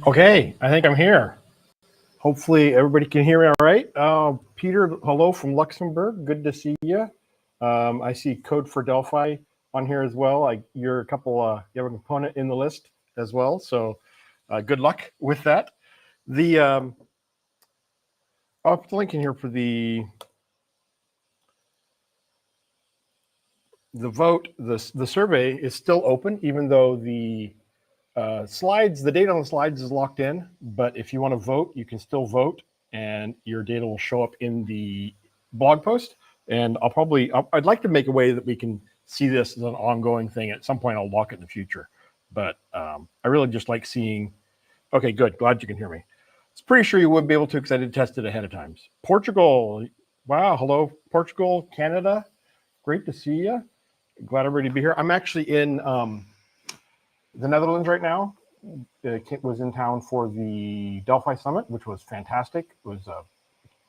Okay, I think I'm here. Hopefully everybody can hear me all right. Peter, hello from Luxembourg. Good to see you. I see Code for Delphi on here as well. You're a couple. You have a component in the list as well. So good luck with that. I'll put the link in here for the vote. The survey is still open, even though the slides, the data on the slides is locked in, but if you want to vote, you can still vote and your data will show up in the blog post. And I'd like to make a way that we can see this as an ongoing thing. At some point, I'll lock it in the future. But I really just like seeing, okay, good, glad you can hear me. It's pretty sure you would be able to because I did test it ahead of time. Portugal, wow, hello, Portugal, Canada. Great to see you. Glad everybody to be here. I'm actually in the Netherlands right now. Kit was in town for the Delphi Summit, which was fantastic. It was a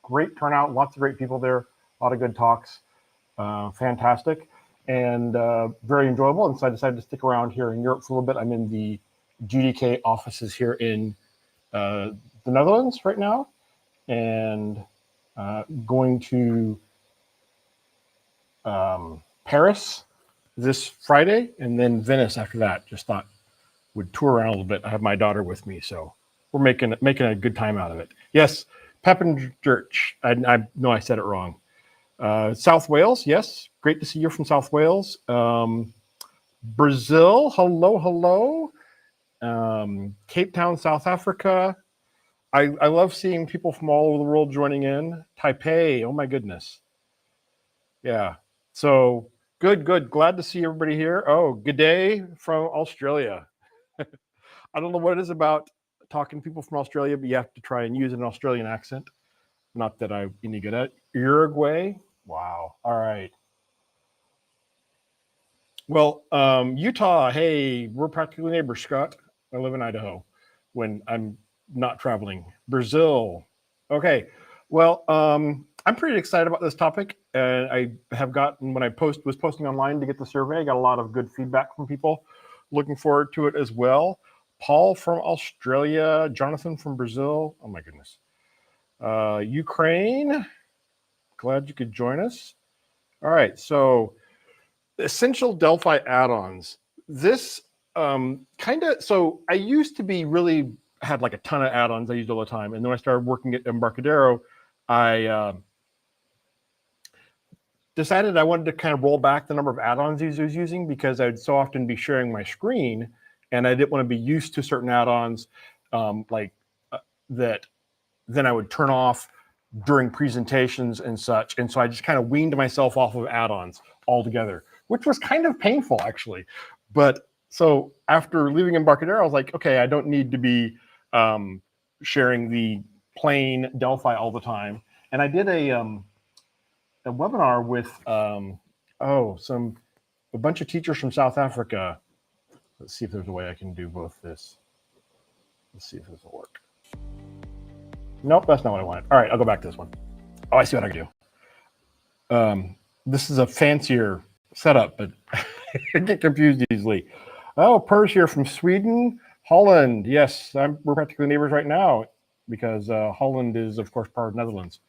great turnout, lots of great people there, a lot of good talks, fantastic, and very enjoyable. And so I decided to stick around here in Europe for a little bit. I'm in the GDK offices here in the Netherlands right now, and going to Paris this Friday, and then Venice after that. Just thought would tour around a little bit. I have my daughter with me, so we're making a good time out of it. Yes, Peppenchurch. I know I said it wrong. South Wales, yes, great to see you from South Wales. Brazil, hello. Cape Town, South Africa. I love seeing people from all over the world joining in. Taipei, oh my goodness. Yeah, so good. Glad to see everybody here. Oh, good day from Australia. I don't know what it is about talking to people from Australia, but you have to try and use an Australian accent. Not that I'm any good at. Uruguay, wow. All right. Well, Utah, hey, we're practically neighbors, Scott. I live in Idaho when I'm not traveling. Brazil, okay. Well, I'm pretty excited about this topic. I have gotten, when I was posting online to get the survey, I got a lot of good feedback from people. Looking forward to it as well. Paul from Australia, Jonathan from Brazil. Oh my goodness. Ukraine, glad you could join us. All right, so essential Delphi add-ons. This so I used to be had like a ton of add-ons I used all the time. And then when I started working at Embarcadero, I decided I wanted to kind of roll back the number of add-ons I was using because I'd so often be sharing my screen and I didn't want to be used to certain add-ons that then I would turn off during presentations and such. And so I just kind of weaned myself off of add-ons altogether, which was kind of painful actually. But so after leaving Embarcadero, I was like, okay, I don't need to be sharing the plain Delphi all the time. And I did a webinar with a bunch of teachers from South Africa. Let's see if there's a way I can do both this. Let's see if this will work. Nope, that's not what I wanted. All right, I'll go back to this one. Oh, I see what I can do. This is a fancier setup, but I get confused easily. Oh, Per's here from Sweden, Holland. Yes, we're practically neighbors right now because Holland is, of course, part of the Netherlands.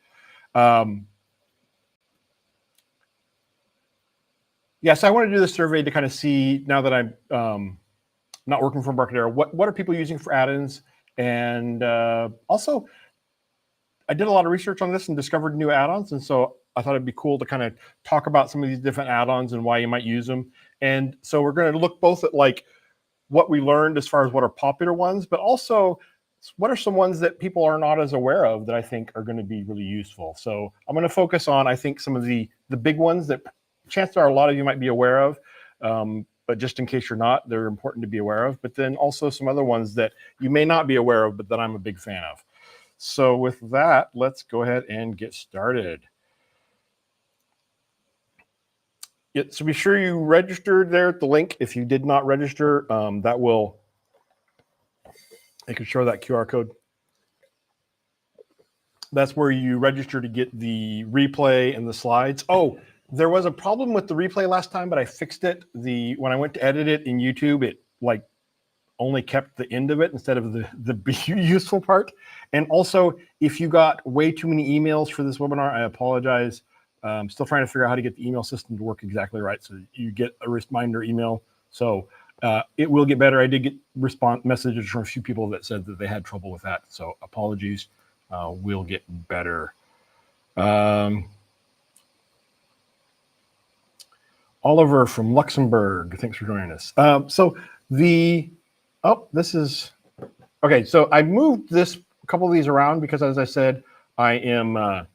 Yes, I want to do this survey to kind of see, now that I'm not working for Embarcadero, what are people using for add-ins? And also, I did a lot of research on this and discovered new add-ons. And so I thought it'd be cool to kind of talk about some of these different add-ons and why you might use them. And so we're going to look both at like what we learned as far as what are popular ones, but also what are some ones that people are not as aware of that I think are going to be really useful. So I'm going to focus on, I think, some of the big ones that chances are a lot of you might be aware of, but just in case you're not, they're important to be aware of. But then also some other ones that you may not be aware of, but that I'm a big fan of. So with that, let's go ahead and get started. So be sure you registered there at the link. If you did not register, I can show that QR code. That's where you register to get the replay and the slides. Oh, there was a problem with the replay last time, but I fixed it. When I went to edit it in YouTube, it like only kept the end of it instead of the useful part. And also, if you got way too many emails for this webinar, I apologize. I'm still trying to figure out how to get the email system to work exactly right, so you get a reminder email. So it will get better. I did get messages from a few people that said that they had trouble with that. So apologies. We'll get better. Oliver from Luxembourg, thanks for joining us. This is, okay, so I moved a couple of these around because, as I said, I am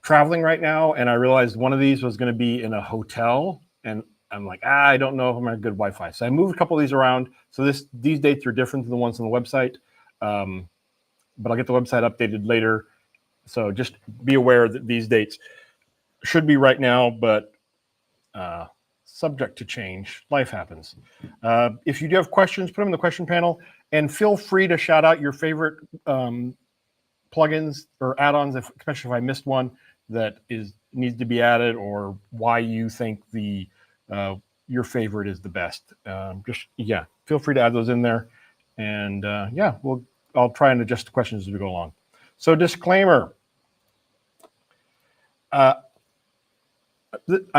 traveling right now, and I realized one of these was going to be in a hotel, and I'm like, I don't know if I'm on good Wi-Fi. So I moved a couple of these around. So these dates are different than the ones on the website, but I'll get the website updated later. So just be aware that these dates should be right now, but subject to change. Life happens. If you do have questions, put them in the question panel, and feel free to shout out your favorite plugins or add-ons, especially if I missed one that needs to be added, or why you think your favorite is the best. Feel free to add those in there, and I'll try and adjust the questions as we go along. So disclaimer. I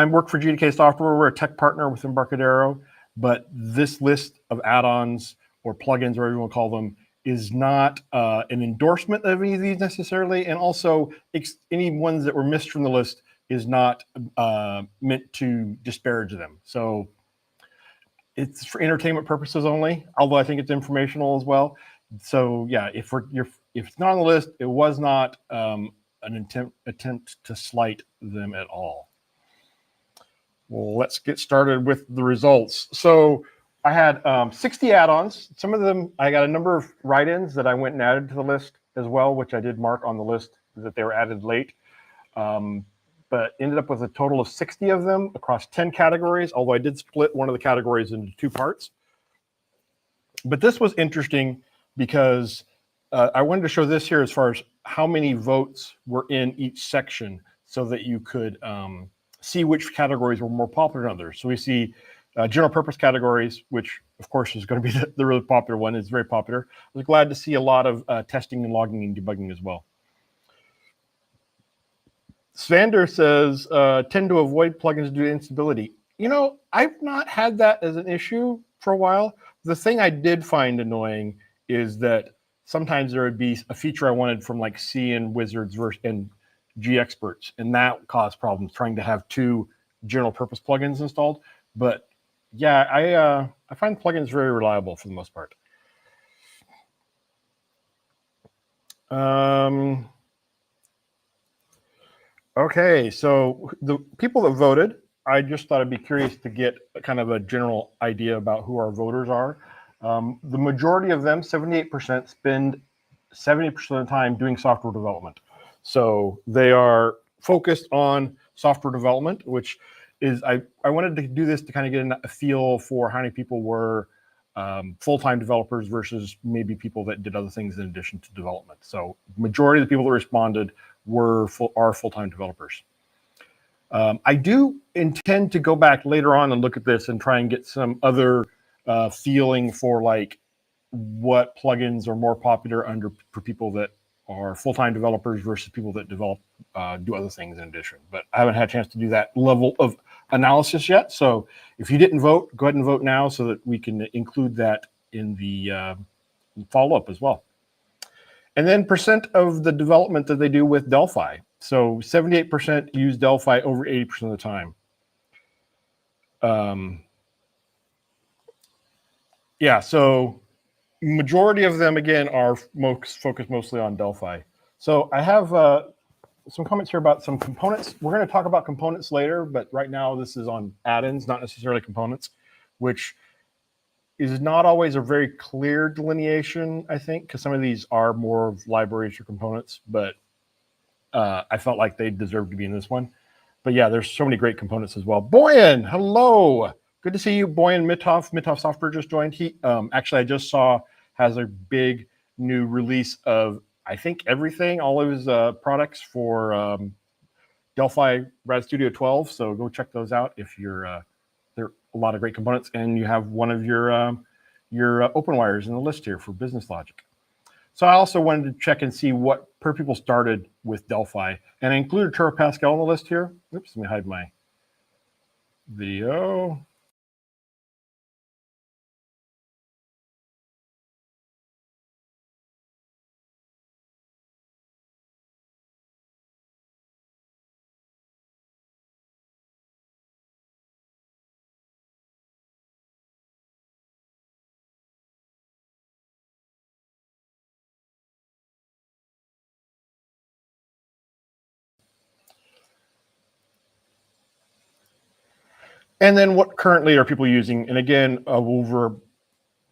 work for GDK Software. We're a tech partner with Embarcadero, but this list of add-ons or plugins, whatever you want to call them, is not an endorsement of any of these necessarily, and also any ones that were missed from the list is not meant to disparage them. So it's for entertainment purposes only, although I think it's informational as well. So yeah, if it's not on the list, it was not an attempt to slight them at all. Well, let's get started with the results. So I had 60 add-ons. Some of them, I got a number of write-ins that I went and added to the list as well, which I did mark on the list that they were added late. But ended up with a total of 60 of them across 10 categories, although I did split one of the categories into 2 parts. But this was interesting because I wanted to show this here as far as how many votes were in each section so that you could see which categories were more popular than others. So we see general purpose categories, which of course is going to be the really popular one. It's very popular. I was glad to see a lot of testing and logging and debugging as well. Svander says, tend to avoid plugins due to instability. You know, I've not had that as an issue for a while. The thing I did find annoying is that sometimes there would be a feature I wanted from like C and Wizards and G Experts, and that caused problems trying to have 2 general purpose plugins installed. But yeah, I find plugins very reliable for the most part. Okay, so the people that voted, I just thought I'd be curious to get kind of a general idea about who our voters are. The majority of them, 78%, spend 70% of the time doing software development. So they are focused on software development, which is, I wanted to do this to kind of get a feel for how many people were full-time developers versus maybe people that did other things in addition to development. So majority of the people that responded are full-time developers. I do intend to go back later on and look at this and try and get some other feeling for like what plugins are more popular for people that are full-time developers versus people that do other things in addition. But I haven't had a chance to do that level of analysis yet. So if you didn't vote, go ahead and vote now so that we can include that in the follow-up as well. And then percent of the development that they do with Delphi. So 78% use Delphi over 80% of the time. Yeah, so majority of them, again, are focused mostly on Delphi. So I have some comments here about some components. We're going to talk about components later, but right now this is on add-ins, not necessarily components, which is not always a very clear delineation, I think, because some of these are more of libraries or components, but I felt like they deserved to be in this one. But yeah, there's so many great components as well. Boyan, hello. Good to see you, Boyan Mithoff. Mithoff Software just joined. He actually, I just saw, has a big new release of, I think, everything, all of his products for Delphi Rad Studio 12. So go check those out if you're, there are a lot of great components and you have one of your your open wires in the list here for business logic. So I also wanted to check and see what per people started with Delphi, and I included Turbo Pascal on the list here. Oops, let me hide my video. And then what currently are people using? And again, over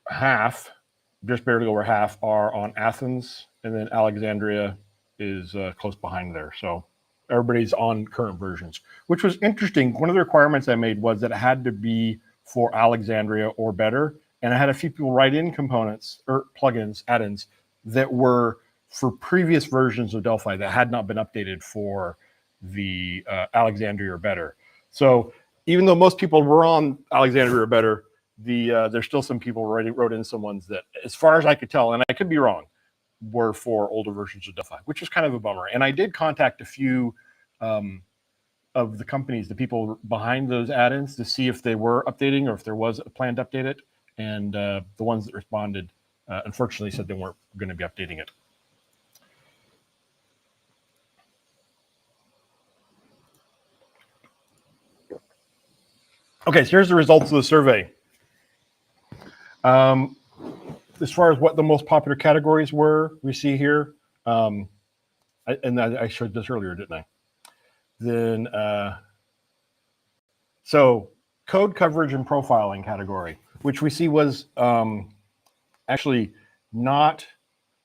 half, just barely over half, are on Athens, and then Alexandria is close behind there. So everybody's on current versions, which was interesting. One of the requirements I made was that it had to be for Alexandria or better. And I had a few people write in components or plugins, add-ins that were for previous versions of Delphi that had not been updated for the Alexandria or better. So even though most people were on Alexandria or better, there's still some people wrote in some ones that, as far as I could tell, and I could be wrong, were for older versions of Delphi, which is kind of a bummer. And I did contact a few of the companies, the people behind those add-ins, to see if they were updating or if there was a plan to update it. And the ones that responded, unfortunately, said they weren't going to be updating it. Okay, so here's the results of the survey. As far as what the most popular categories were, we see here, I showed this earlier, didn't I? Then, so code coverage and profiling category, which we see was actually not,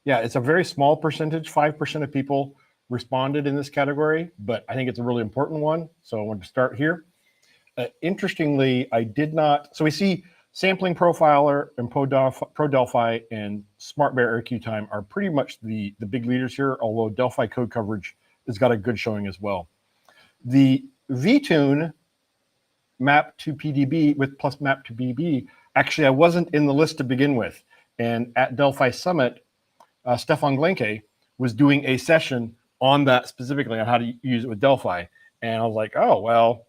yeah, it's a very small percentage, 5% of people responded in this category, but I think it's a really important one. So I want to start here. Interestingly, I did not, so we see Sampling Profiler and Pro Delphi and Smart Bear RQ Time are pretty much the big leaders here, although Delphi code coverage has got a good showing as well. The VTune map to PDB with plus map to PDB, actually I wasn't in the list to begin with. And at Delphi Summit, Stefan Glenke was doing a session on that specifically, on how to use it with Delphi. And I was like, oh, well,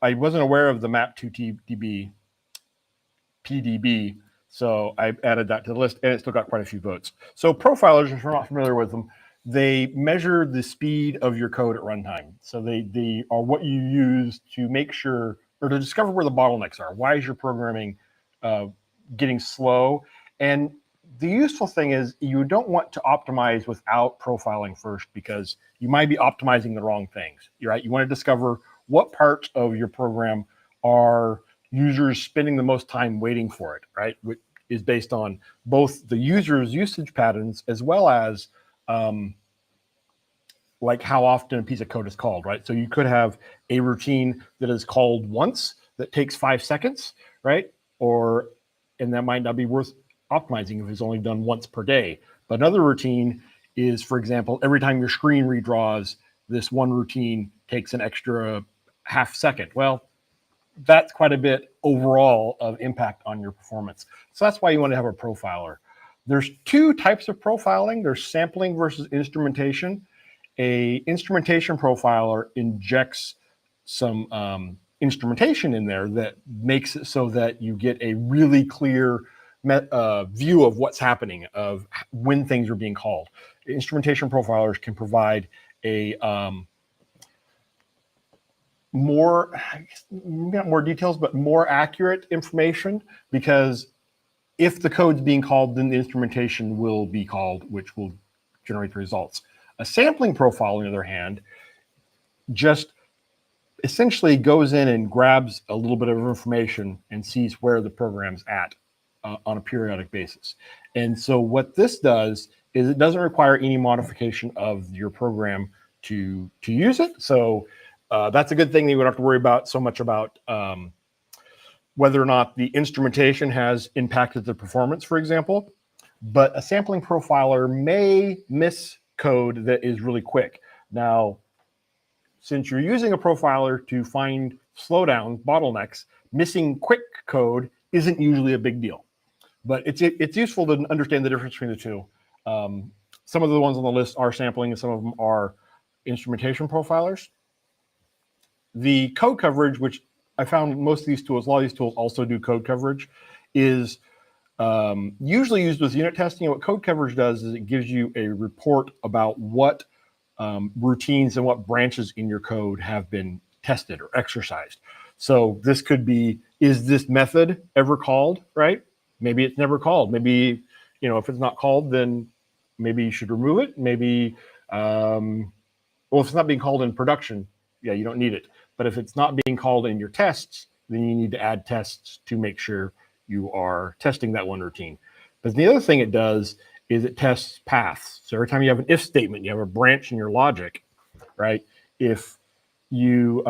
I wasn't aware of the map to PDB, so I added that to the list, and it still got quite a few votes. So profilers, if you're not familiar with them, they measure the speed of your code at runtime. So they are what you use to make sure, or to discover where the bottlenecks are. Why is your programming getting slow? And the useful thing is you don't want to optimize without profiling first, because you might be optimizing the wrong things. You're right. You want to discover what parts of your program are users spending the most time waiting for it, right? Which is based on both the user's usage patterns as well as like how often a piece of code is called, right? So you could have a routine that is called once that takes 5 seconds, right? And that might not be worth optimizing if it's only done once per day. But another routine is, for example, every time your screen redraws, this one routine takes an extra half second. Well, that's quite a bit overall of impact on your performance. So that's why you want to have a profiler. There's 2 types of profiling. There's sampling versus instrumentation. A instrumentation profiler injects some instrumentation in there that makes it so that you get a really clear view of what's happening, of when things are being called. Instrumentation profilers can provide a not more details, but more accurate information, because if the code's being called, then the instrumentation will be called, which will generate the results. A sampling profile, on the other hand, just essentially goes in and grabs a little bit of information and sees where the program's at on a periodic basis. And so what this does is it doesn't require any modification of your program to use it. So that's a good thing that you don't have to worry about so much about whether or not the instrumentation has impacted the performance, for example. But a sampling profiler may miss code that is really quick. Now, since you're using a profiler to find slowdowns, bottlenecks, missing quick code isn't usually a big deal. but it's useful to understand the difference between the two. Some of the ones on the list are sampling, and some of them are instrumentation profilers. The code coverage, which I found most of these tools, a lot of these tools also do code coverage, is usually used with unit testing. And what code coverage does is it gives you a report about what routines and what branches in your code have been tested or exercised. So this could be, is this method ever called, right? Maybe it's never called. Maybe, if it's not called, then maybe you should remove it. Maybe, well, if it's not being called in production, yeah, you don't need it. But if it's not being called in your tests, then you need to add tests to make sure you are testing that one routine. But the other thing it does is it tests paths. So every time you have an if statement, you have a branch in your logic, right? If you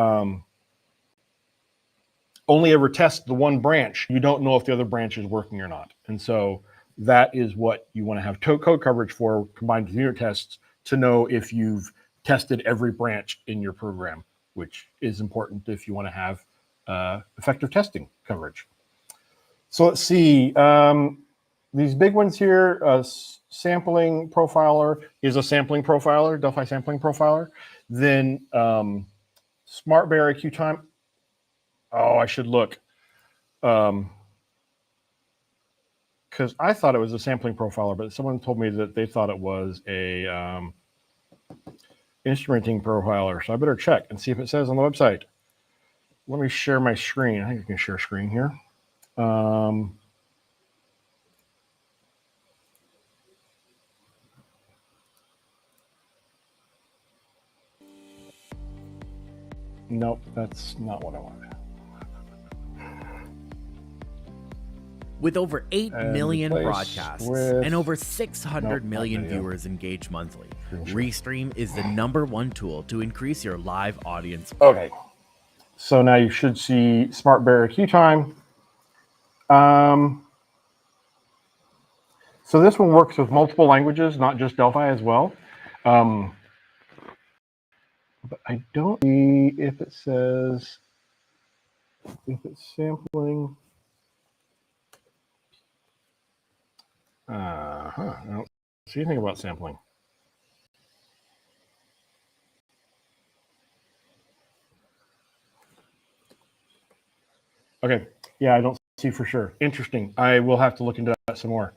only ever test the one branch, you don't know if the other branch is working or not. And so that is what you want to have code coverage for, combined with unit tests, to know if you've tested every branch in your program, which is important if you want to have effective testing coverage. So let's see. These big ones here, sampling profiler is a sampling profiler, Delphi sampling profiler. Then Smart Bear IQ time. Oh, I should look. Because I thought it was a sampling profiler, but someone told me that they thought it was a instrumenting profiler. So I better check and see if it says on the website. Let me share my screen. I think I can share screen here. Nope, that's not what I wanted. With over 8 million broadcasts and over 600 million viewers engaged monthly, Restream is the #1 tool to increase your live audience. Okay, so now you should see Smart Bear IQ time. So this one works with multiple languages, not just Delphi as well. But I don't see if it says, if it's sampling. I don't see anything about sampling. Okay, yeah, I don't see for sure. Interesting. I will have to look into that some more.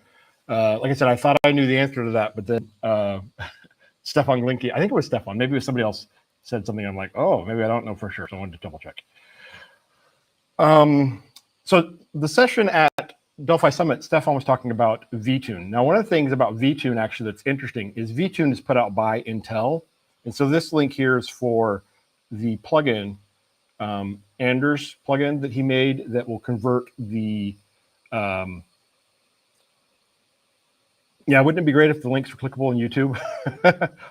Like I said, I thought I knew the answer to that, but then Stefan Glinke, I think it was Stefan, maybe it was somebody else, said something. I'm like, oh, maybe I don't know for sure. So I wanted to double check. So the session at Delphi Summit, Stefan was talking about vTune. Now, one of the things about vTune actually that's interesting is vTune is put out by Intel. And so this link here is for the plugin, Anders plugin that he made that will convert the, yeah, wouldn't it be great if the links were clickable on YouTube?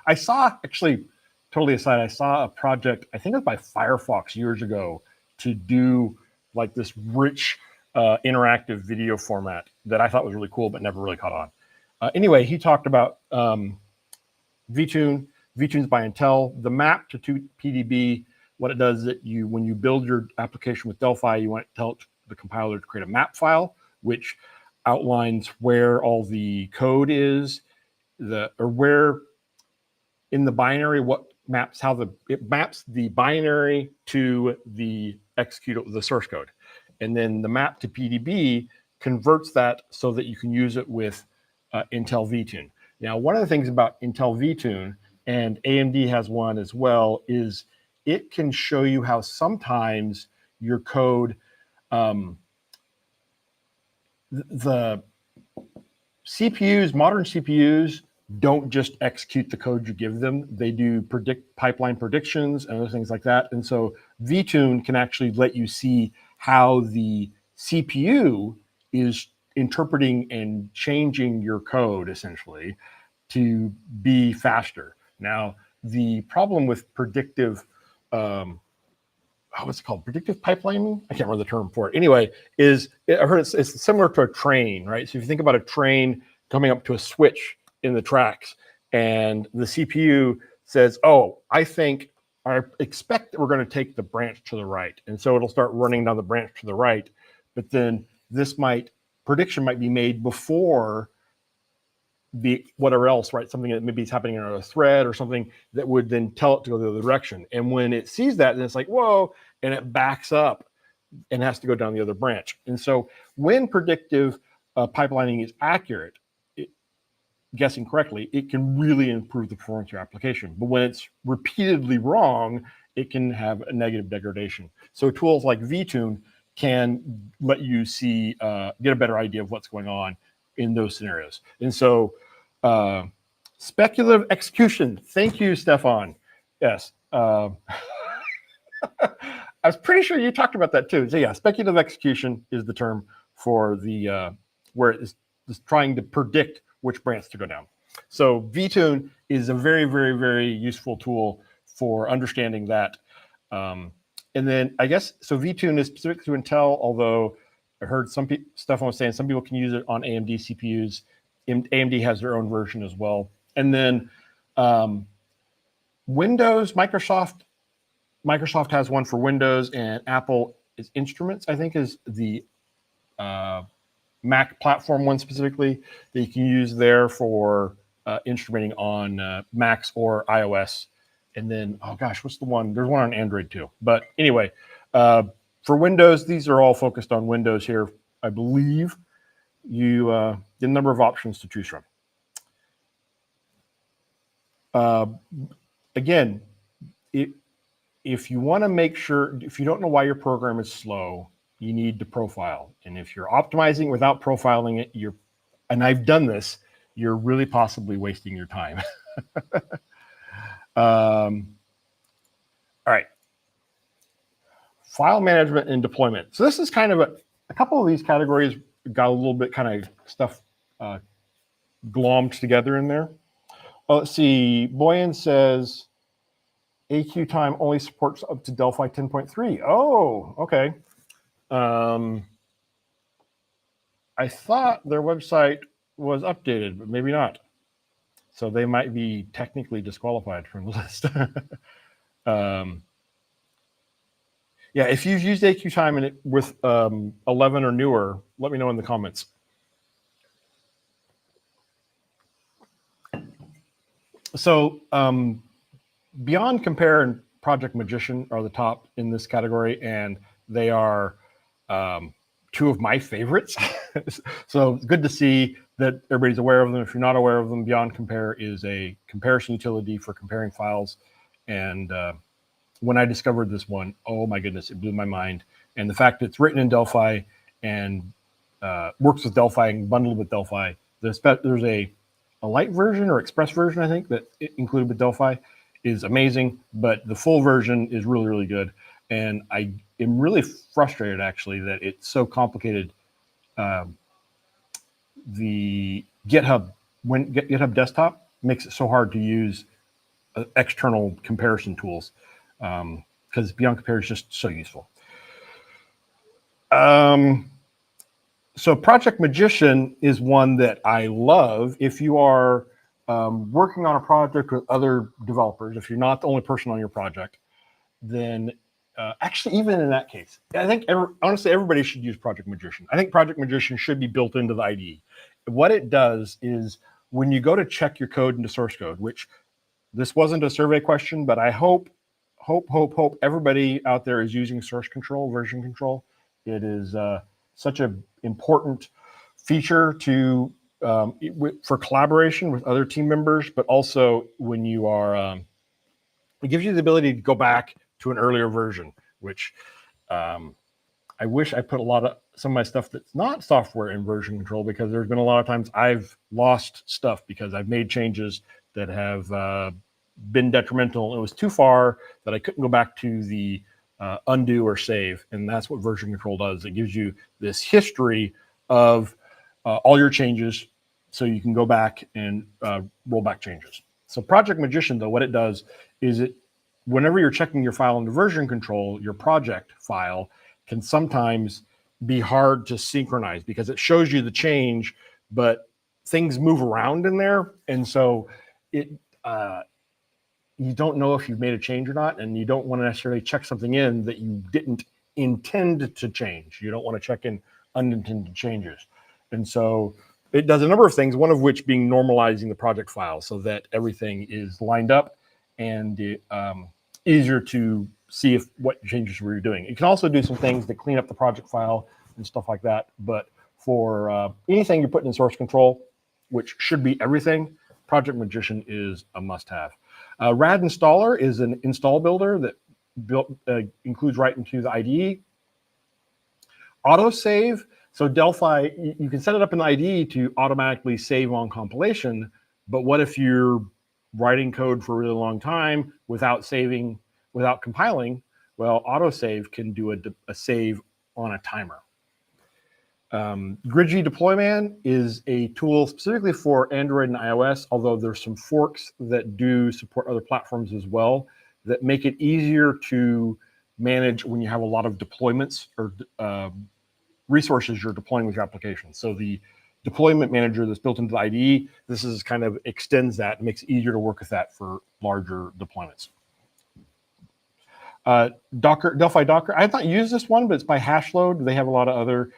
I saw, actually, totally aside, I saw a project, I think it was by Firefox years ago, to do like this rich interactive video format that I thought was really cool, but never really caught on. Anyway, he talked about vTune. vTune's by Intel. The map to PDB, what it does is that when you build your application with Delphi, you want to tell the compiler to create a map file, which outlines where all the code is, or where in the binary, what maps, it maps the binary to the executable, the source code. And then the map to PDB converts that so that you can use it with Intel vTune. Now, one of the things about Intel vTune, and AMD has one as well, is it can show you how sometimes your code, the CPUs, modern CPUs, don't just execute the code you give them. They do pipeline predictions and other things like that. And so vTune can actually let you see how the CPU is interpreting and changing your code essentially to be faster. Now, the problem with predictive, what's it called? Predictive pipelining? I can't remember the term for it. Anyway, I've heard it's similar to a train, right? So if you think about a train coming up to a switch in the tracks, and the CPU says, oh, I expect that we're going to take the branch to the right. And so it'll start running down the branch to the right, but then this might prediction might be made before the whatever else, right? Something that maybe is happening in a thread or something that would then tell it to go the other direction. And when it sees that, then it's like, whoa, and it backs up and has to go down the other branch. And so when predictive pipelining is accurate, guessing correctly, it can really improve the performance of your application. But when it's repeatedly wrong, it can have a negative degradation. So tools like vTune can let you see, get a better idea of what's going on in those scenarios. And so speculative execution. Thank you, Stefan. Yes. I was pretty sure you talked about that too. So yeah, speculative execution is the term for the where it is trying to predict which branch to go down. So vTune is a very, very, very useful tool for understanding that. And then I guess, so vTune is specific to Intel, although I heard some people, Stefan was saying some people can use it on AMD CPUs. AMD has their own version as well. And then Windows, Microsoft has one for Windows, and Apple is Instruments, I think, is the Mac platform one specifically that you can use there for instrumenting on Macs or iOS. And then, oh gosh, what's the one? There's one on Android too. But anyway, for Windows, these are all focused on Windows here. I believe you get a number of options to choose from. Again, if you want to make sure, if you don't know why your program is slow, you need to profile. And if you're optimizing without profiling it, and I've done this, you're really possibly wasting your time. All right. File management and deployment. So this is kind of a couple of these categories got a little bit kind of stuff glommed together in there. Well, let's see. Boyan says AQ time only supports up to Delphi 10.3. Oh, okay. I thought their website was updated, but maybe not. So they might be technically disqualified from the list. Yeah, if you've used AQ time and with 11 or newer, let me know in the comments. So Beyond Compare and Project Magician are the top in this category, and they are two of my favorites. So it's good to see that everybody's aware of them. If you're not aware of them, Beyond Compare is a comparison utility for comparing files. And when I discovered this one, oh my goodness, it blew my mind. And the fact that it's written in Delphi and works with Delphi and bundled with Delphi. There's a light version or express version, I think, that it included with Delphi is amazing, but the full version is really, really good. And I am really frustrated, actually, that it's so complicated. The GitHub desktop makes it so hard to use external comparison tools because Beyond Compare is just so useful. So Project Magician is one that I love. If you are working on a project with other developers, if you're not the only person on your project, then actually, even in that case, I think honestly, everybody should use Project Magician. I think Project Magician should be built into the IDE. What it does is when you go to check your code into source code, which this wasn't a survey question, but I hope everybody out there is using source control, version control. It is such an important feature to for collaboration with other team members, but also when you are, it gives you the ability to go back to an earlier version, which I wish I put some of my stuff that's not software in version control, because there's been a lot of times I've lost stuff because I've made changes that have been detrimental. It was too far that I couldn't go back to the undo or save. And that's what version control does. It gives you this history of all your changes so you can go back and roll back changes. So Project Magician, though, what it does is whenever you're checking your file into version control, your project file can sometimes be hard to synchronize because it shows you the change, but things move around in there. And so you don't know if you've made a change or not, and you don't want to necessarily check something in that you didn't intend to change. You don't want to check in unintended changes. And so it does a number of things, one of which being normalizing the project file so that everything is lined up and easier to see if what changes we're doing. It can also do some things to clean up the project file and stuff like that. But for anything you're putting in source control, which should be everything, Project Magician is a must-have. Rad Installer is an install builder that includes right into the IDE. Autosave. So Delphi, you can set it up in the IDE to automatically save on compilation, but what if you're writing code for a really long time without saving, without compiling? Well, autosave can do a save on a timer. Gridgy Deployman is a tool specifically for Android and iOS, although there's some forks that do support other platforms as well that make it easier to manage when you have a lot of deployments or resources you're deploying with your application. So the deployment manager that's built into the IDE, this is kind of extends that and makes it easier to work with that for larger deployments. Delphi Docker, I have not used this one, but it's by Hashload. They have a lot of other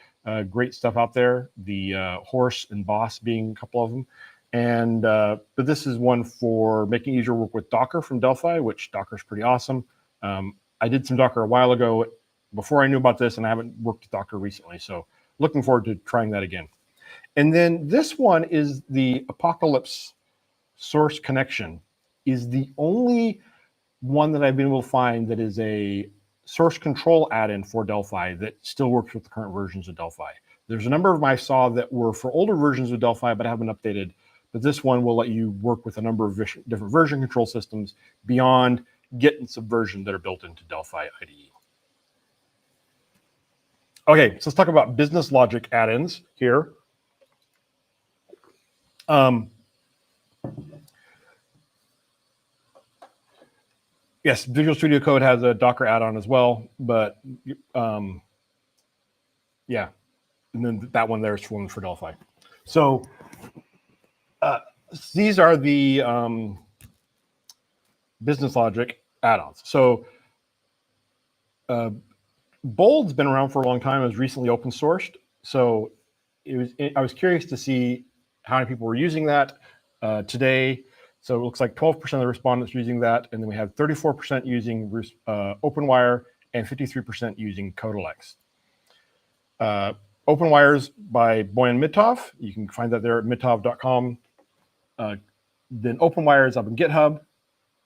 great stuff out there, the Horse and Boss being a couple of them. And but this is one for making easier work with Docker from Delphi, which Docker is pretty awesome. I did some Docker a while ago before I knew about this, and I haven't worked with Docker recently. So looking forward to trying that again. And then this one is the Apocalypse Source Connection, is the only one that I've been able to find that is a source control add-in for Delphi that still works with the current versions of Delphi. There's a number of them I saw that were for older versions of Delphi, but haven't updated. But this one will let you work with a number of different version control systems beyond Git and Subversion that are built into Delphi IDE. Okay, so let's talk about business logic add-ins here. Yes, Visual Studio Code has a Docker add-on as well, but yeah, and then that one there is one for Delphi. So these are the business logic add-ons. So Bold's been around for a long time. It was recently open sourced. So I was curious to see how many people were using that today. So it looks like 12% of the respondents using that. And then we have 34% using OpenWire and 53% using Codelix. OpenWire's by Boyan Mitov. You can find that there at mitov.com. Then OpenWire is up in GitHub.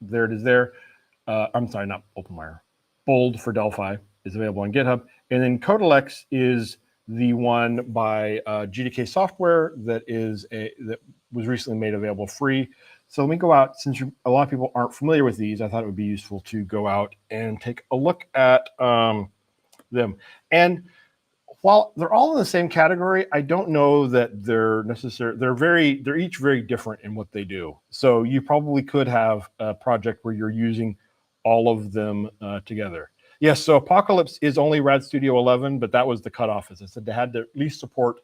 There it is there. I'm sorry, not OpenWire. Bold for Delphi is available on GitHub. And then Codelix is the one by GDK Software that was recently made available free. So let me go out, since a lot of people aren't familiar with these, I thought it would be useful to go out and take a look at them. And while they're all in the same category, I don't know that they're necessary. They're each very different in what they do. So you probably could have a project where you're using all of them together. Yes, so Apocalypse is only Rad Studio 11, but that was the cutoff. As I said, they had to at least support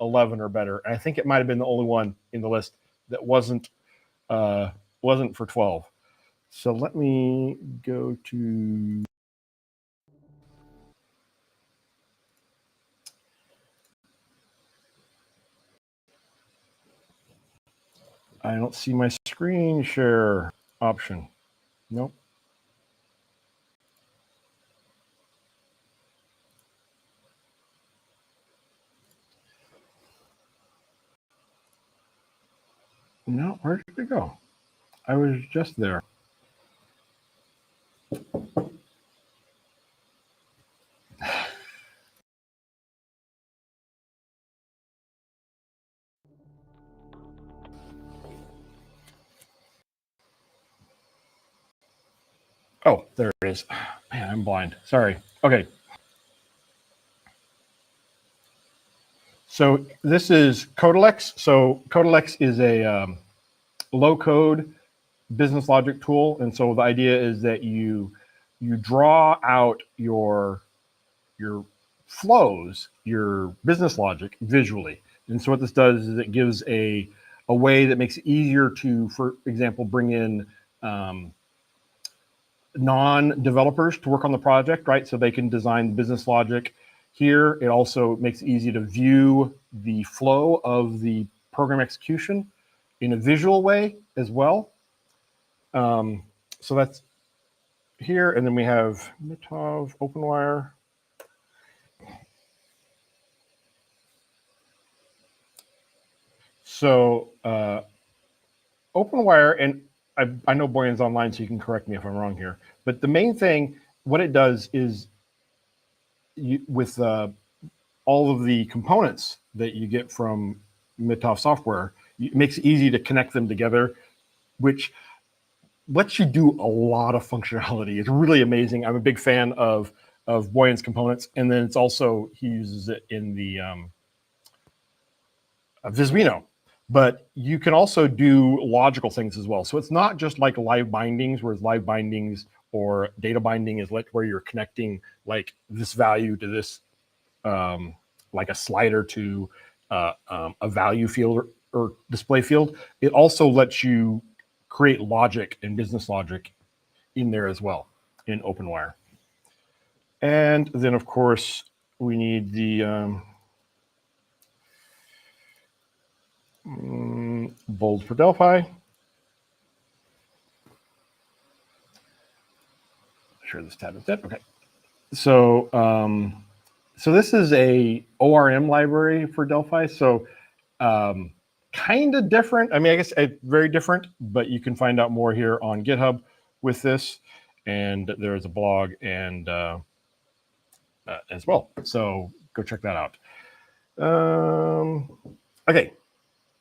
11 or better. And I think it might have been the only one in the list that wasn't for 12. So let me go to I don't see my screen share option. Nope. No, where did it go? I was just there. Oh, there it is. Man, I'm blind. Sorry. Okay. So this is Codelix. So Codelix is a low-code business logic tool, and so the idea is that you draw out your flows, your business logic visually. And so what this does is it gives a way that makes it easier to, for example, bring in non-developers to work on the project, right? So they can design business logic here. It also makes it easy to view the flow of the program execution in a visual way as well. So that's here, and then we have Mitov, OpenWire. So OpenWire, and I know Boyan's online, so you can correct me if I'm wrong here, but the main thing, what it does is with all of the components that you get from Mitov software, it makes it easy to connect them together, which lets you do a lot of functionality. It's really amazing. I'm a big fan of Boyan's components, and then it's also, he uses it in the Visvino. But you can also do logical things as well. So it's not just like live bindings, whereas live bindings or data binding is like where you're connecting like this value to this, like a slider to a value field or display field. It also lets you create logic and business logic in there as well in OpenWire. And then, of course, we need the bold for Delphi. Share this tab instead. Okay. So, so this is a ORM library for Delphi. So, kind of different. I mean, I guess very different, but you can find out more here on GitHub with this. And there's a blog and as well. So go check that out. Okay.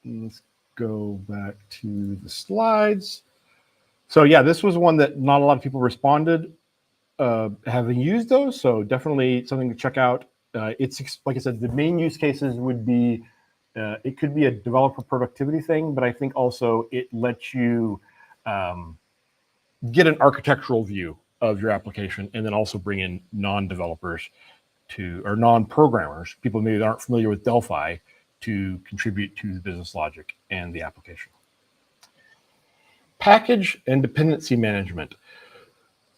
Let's go back to the slides. So yeah, this was one that not a lot of people responded having used those. So definitely something to check out. It's like I said, the main use cases would be, it could be a developer productivity thing, but I think also it lets you get an architectural view of your application and then also bring in non-developers or non-programmers, people maybe that aren't familiar with Delphi, to contribute to the business logic and the application. Package and dependency management.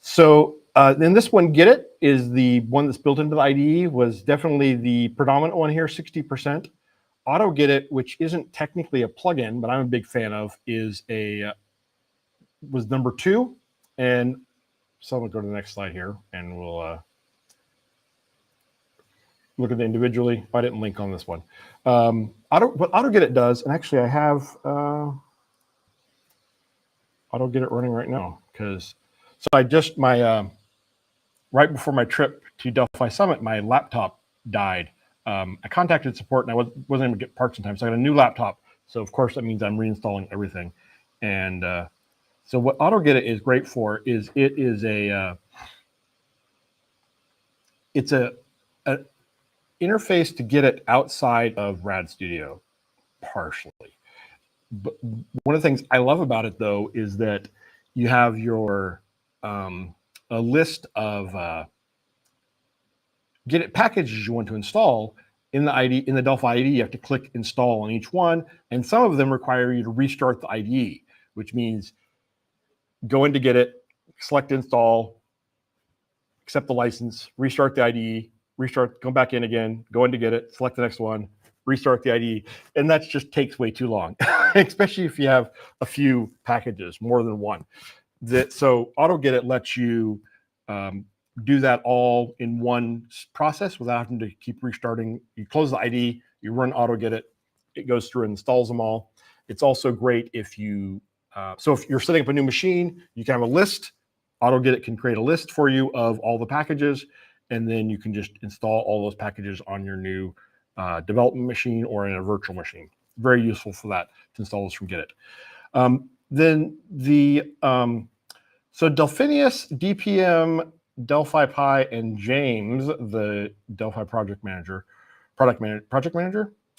So in this one, Get It is the one that's built into the IDE, was definitely the predominant one here, 60%. Auto Get It, which isn't technically a plugin, but I'm a big fan of, was number 2. And so I'm gonna go to the next slide here and we'll look at it individually. I didn't link on this one. What Auto Get It does, and actually I have Auto Get It running right now, because so I just right before my trip to Delphi Summit, my laptop died. I contacted support and I wasn't able to get parts in time, so I got a new laptop. So of course that means I'm reinstalling everything. And so what Auto Get It is great for is it's a interface to get it outside of RAD Studio, partially. But one of the things I love about it, though, is that you have your a list of Get It packages you want to install in the IDE. In the Delphi IDE, you have to click install on each one, and some of them require you to restart the IDE, which means go into Get It, select install, accept the license, restart the IDE, restart, go back in again, go into Get It, select the next one, restart the IDE, and that just takes way too long, especially if you have a few packages, more than one. So Auto Get It lets you do that all in one process without having to keep restarting. You close the IDE, you run Auto Get It, it goes through and installs them all. It's also great if you, so if you're setting up a new machine, you can have a list. Auto Get It can create a list for you of all the packages, and then you can just install all those packages on your new development machine or in a virtual machine. Very useful for that, to install this from Get It. Then the, so Delphinius, DPM, Delphi Pi, and James, the Delphi project manager,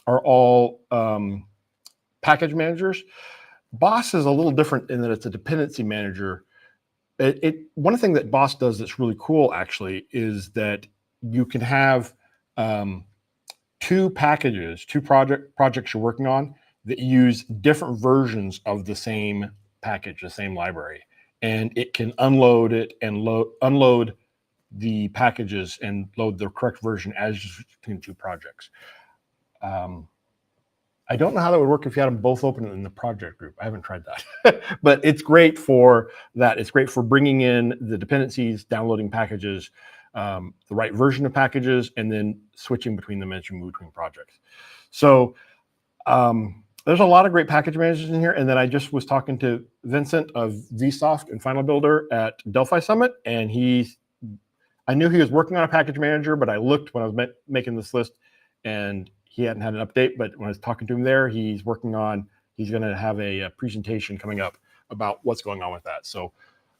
are all package managers. Boss is a little different in that it's a dependency manager. One of the things that Boss does that's really cool, actually, is that you can have two projects you're working on that use different versions of the same package, the same library, and it can unload it and unload the packages and load the correct version as between two projects. I don't know how that would work if you had them both open in the project group. I haven't tried that, but it's great for that. It's great for bringing in the dependencies, downloading packages, the right version of packages, and then switching between them as you move between projects. So there's a lot of great package managers in here. And then I just was talking to Vincent of vSoft and Final Builder at Delphi Summit, and I knew he was working on a package manager, but I looked when I was making this list, and he hadn't had an update. But when I was talking to him there, he's going to have a presentation coming up about what's going on with that. So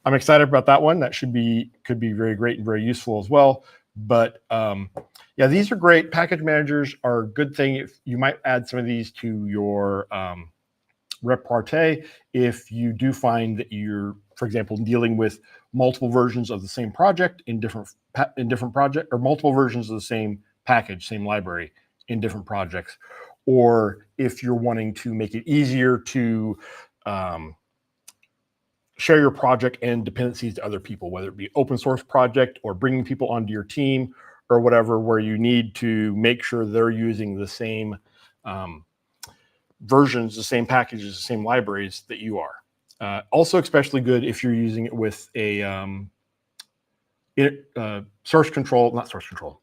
I'm excited about that one. That could be very great and very useful as well. But yeah, these are great. Package managers are a good thing. If you might add some of these to your repartee, if you do find that you're, for example, dealing with multiple versions of the same project in different project, or multiple versions of the same package, same library in different projects, or if you're wanting to make it easier to share your project and dependencies to other people, whether it be open source project or bringing people onto your team or whatever, where you need to make sure they're using the same versions, the same packages, the same libraries that you are. Also especially good if you're using it with a source control, not source control.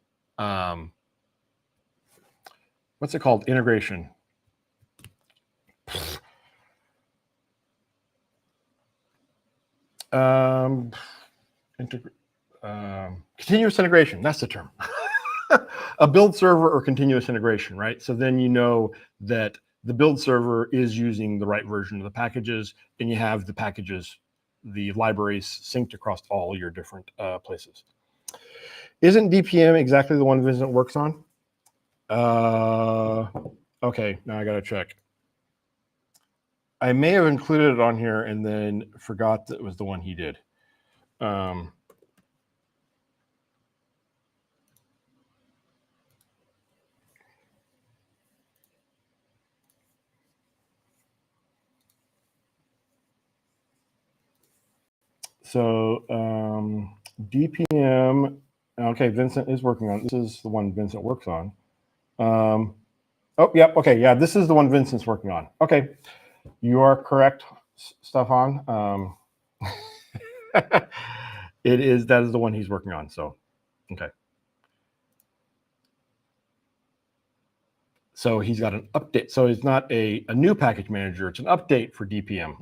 What's it called? Integration. Continuous integration, that's the term. A build server or continuous integration, right? So then you know that the build server is using the right version of the packages, and you have the packages, the libraries synced across all your different places. Isn't DPM exactly the one Vincent works on? Okay, now I gotta check. I may have included it on here and then forgot that it was the one he did. So DPM, okay, Vincent is working on, this is the one Vincent works on. Oh, yep, okay, yeah, this is the one Vincent's working on. Okay, you are correct, Stefan. That is the one he's working on, so, okay. So he's got an update. So it's not a new package manager, it's an update for DPM.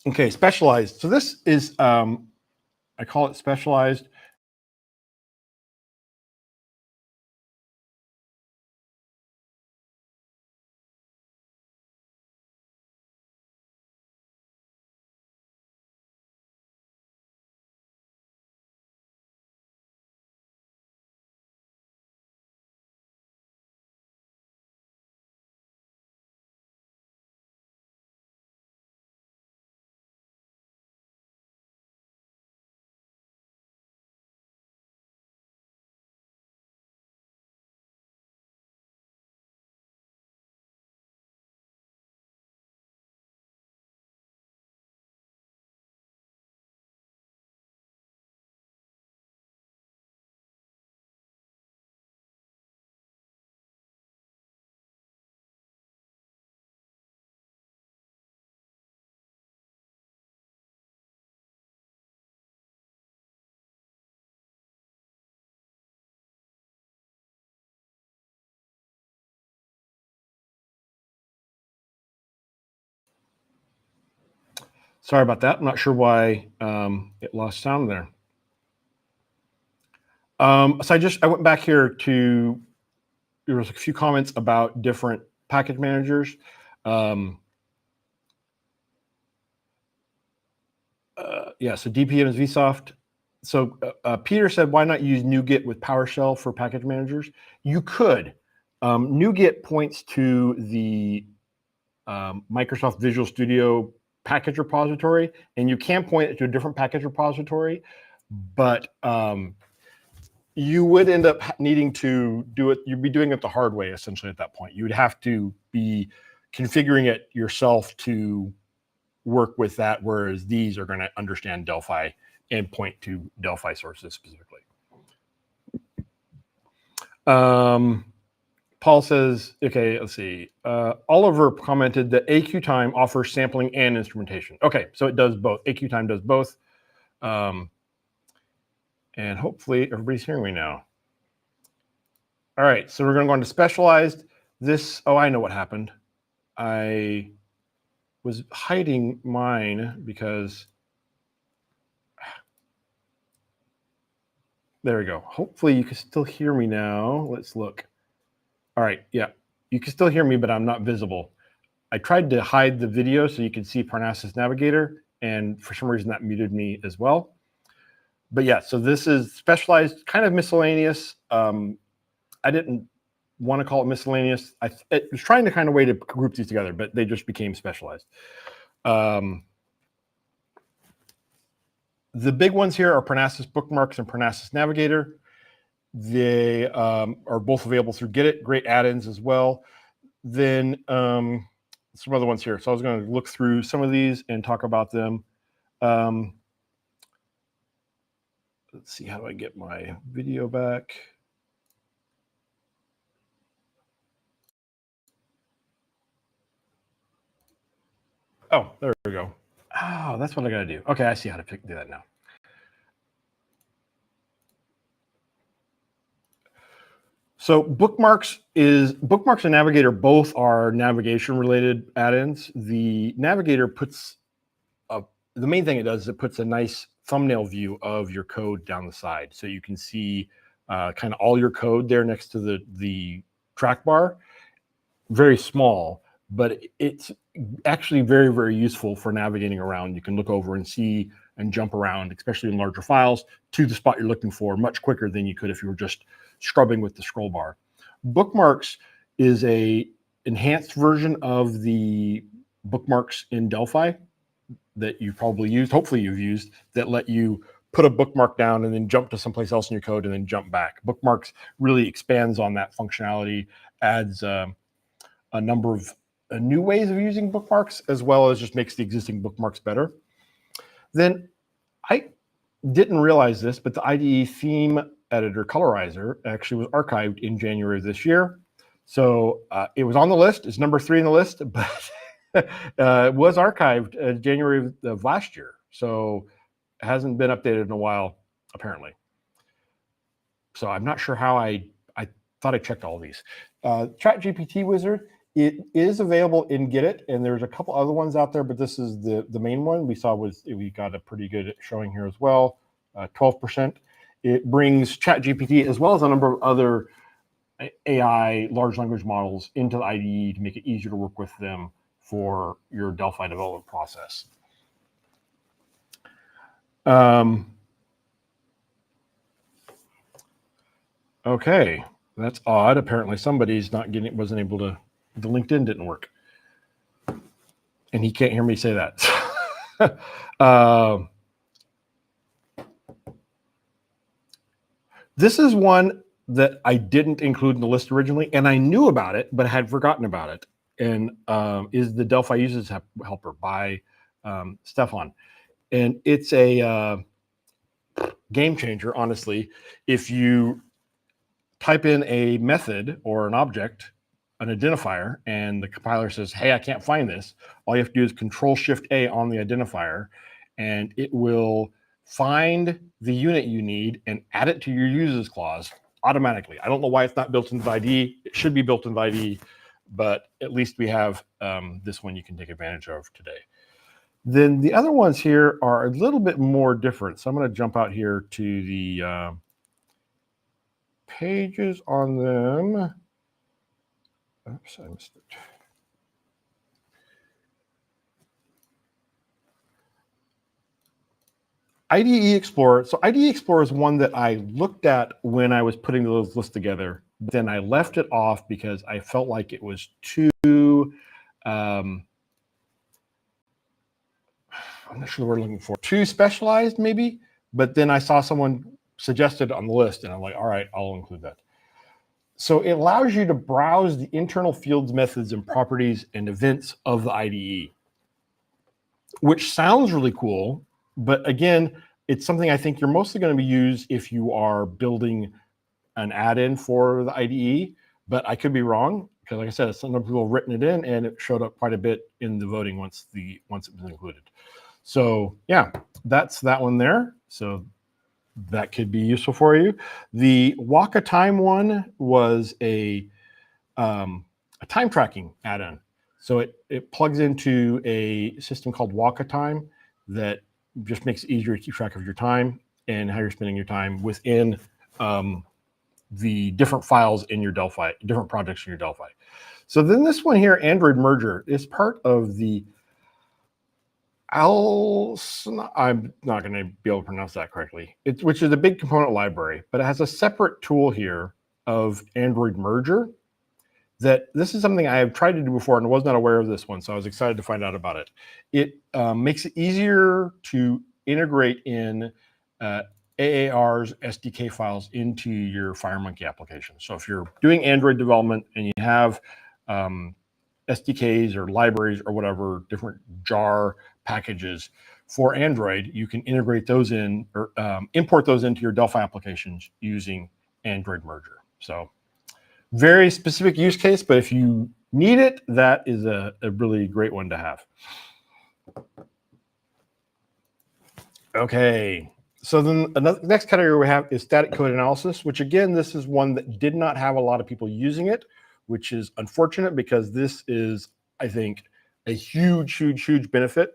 Okay, specialized. So this is, I call it specialized. Sorry about that. I'm not sure why it lost sound there. So I went back here to, there was a few comments about different package managers. Yeah, so DPM is vSoft. So Peter said, why not use NuGet with PowerShell for package managers? You could. NuGet points to the Microsoft Visual Studio package repository, and you can point it to a different package repository, but you would end up needing to do it. You'd be doing it the hard way, essentially, at that point. You would have to be configuring it yourself to work with that, whereas these are going to understand Delphi and point to Delphi sources specifically. Paul says, okay, let's see. Oliver commented that AQTime offers sampling and instrumentation. Okay, so it does both. AQTime does both. And hopefully everybody's hearing me now. All right, so we're going to go into specialized. This, oh, I know what happened. I was hiding mine because, there we go. Hopefully you can still hear me now. Let's look. All right, yeah, you can still hear me, but I'm not visible. I tried to hide the video so you could see Parnassus Navigator, and for some reason that muted me as well. But yeah, so this is specialized, kind of miscellaneous. I didn't want to call it miscellaneous. I was trying to kind of way to group these together, but they just became specialized. The big ones here are Parnassus Bookmarks and Parnassus Navigator. They are both available through Get It, great add-ins as well. Then some other ones here. So I was going to look through some of these and talk about them. Let's see, how do I get my video back? Oh, there we go. Oh, that's what I got to do. Okay, I see how to do that now. So bookmarks and Navigator both are navigation related add-ins. The Navigator puts the main thing it does is it puts a nice thumbnail view of your code down the side, so you can see kind of all your code there next to the track bar. Very small, but it's actually very, very useful for navigating around. You can look over and see and jump around, especially in larger files, to the spot you're looking for much quicker than you could if you were just scrubbing with the scroll bar. Bookmarks is a enhanced version of the bookmarks in Delphi that you've probably used, hopefully you've used, that let you put a bookmark down and then jump to someplace else in your code and then jump back. Bookmarks really expands on that functionality, adds a number of new ways of using bookmarks, as well as just makes the existing bookmarks better. Then I didn't realize this, but the IDE theme editor colorizer actually was archived in January of this year. So it was on the list. It's number 3 in the list, but it was archived January of last year. So it hasn't been updated in a while, apparently. So I'm not sure how I thought I checked all these. ChatGPT Wizard, it is available in Get It, and there's a couple other ones out there, but this is the main one we saw. We got a pretty good showing here as well, 12%. It brings ChatGPT as well as a number of other AI large language models into the IDE to make it easier to work with them for your Delphi development process. Okay, that's odd. Apparently somebody's not getting, wasn't able to, the LinkedIn didn't work. And he can't hear me say that. This is one that I didn't include in the list originally, and I knew about it, but had forgotten about it. And is the Delphi Users Helper by Stefan. And it's a game changer, honestly. If you type in a method or an object, an identifier, and the compiler says, hey, I can't find this, all you have to do is Control-Shift-A on the identifier, and it will find the unit you need and add it to your users clause automatically. I don't know why it's not built into the IDE. It should be built into the IDE, but at least we have this one you can take advantage of today. Then the other ones here are a little bit more different. So I'm going to jump out here to the pages on them. Oops, I missed it. IDE Explorer. So IDE Explorer is one that I looked at when I was putting those lists together. But then I left it off because I felt like it was too, I'm not sure the word I'm looking for, too specialized maybe. But then I saw someone suggested on the list and I'm like, all right, I'll include that. So it allows you to browse the internal fields, methods, and properties and events of the IDE, which sounds really cool. But again, it's something I think you're mostly going to be used if you are building an add-in for the IDE, but I could be wrong because, like I said, some people have written it in, and it showed up quite a bit in the voting once it was included. So yeah, that's that one there. So that could be useful for you. The Waka Time one was a time tracking add-on. So it plugs into a system called Waka Time that just makes it easier to keep track of your time and how you're spending your time within the different files in your Delphi, different projects in your Delphi. So then this one here, Android Merger, is part of the I'm not going to be able to pronounce that correctly, which is a big component library, but it has a separate tool here of Android Merger. That this is something I have tried to do before and was not aware of this one, so I was excited to find out about it. It makes it easier to integrate in AAR's SDK files into your FireMonkey application. So if you're doing Android development and you have SDKs or libraries or whatever, different jar packages for Android, you can integrate those in or import those into your Delphi applications using Android Merger. So very specific use case, but if you need it, that is a really great one to have. Okay, so then the next category we have is static code analysis, which again, this is one that did not have a lot of people using it, which is unfortunate because this is, I think, a huge benefit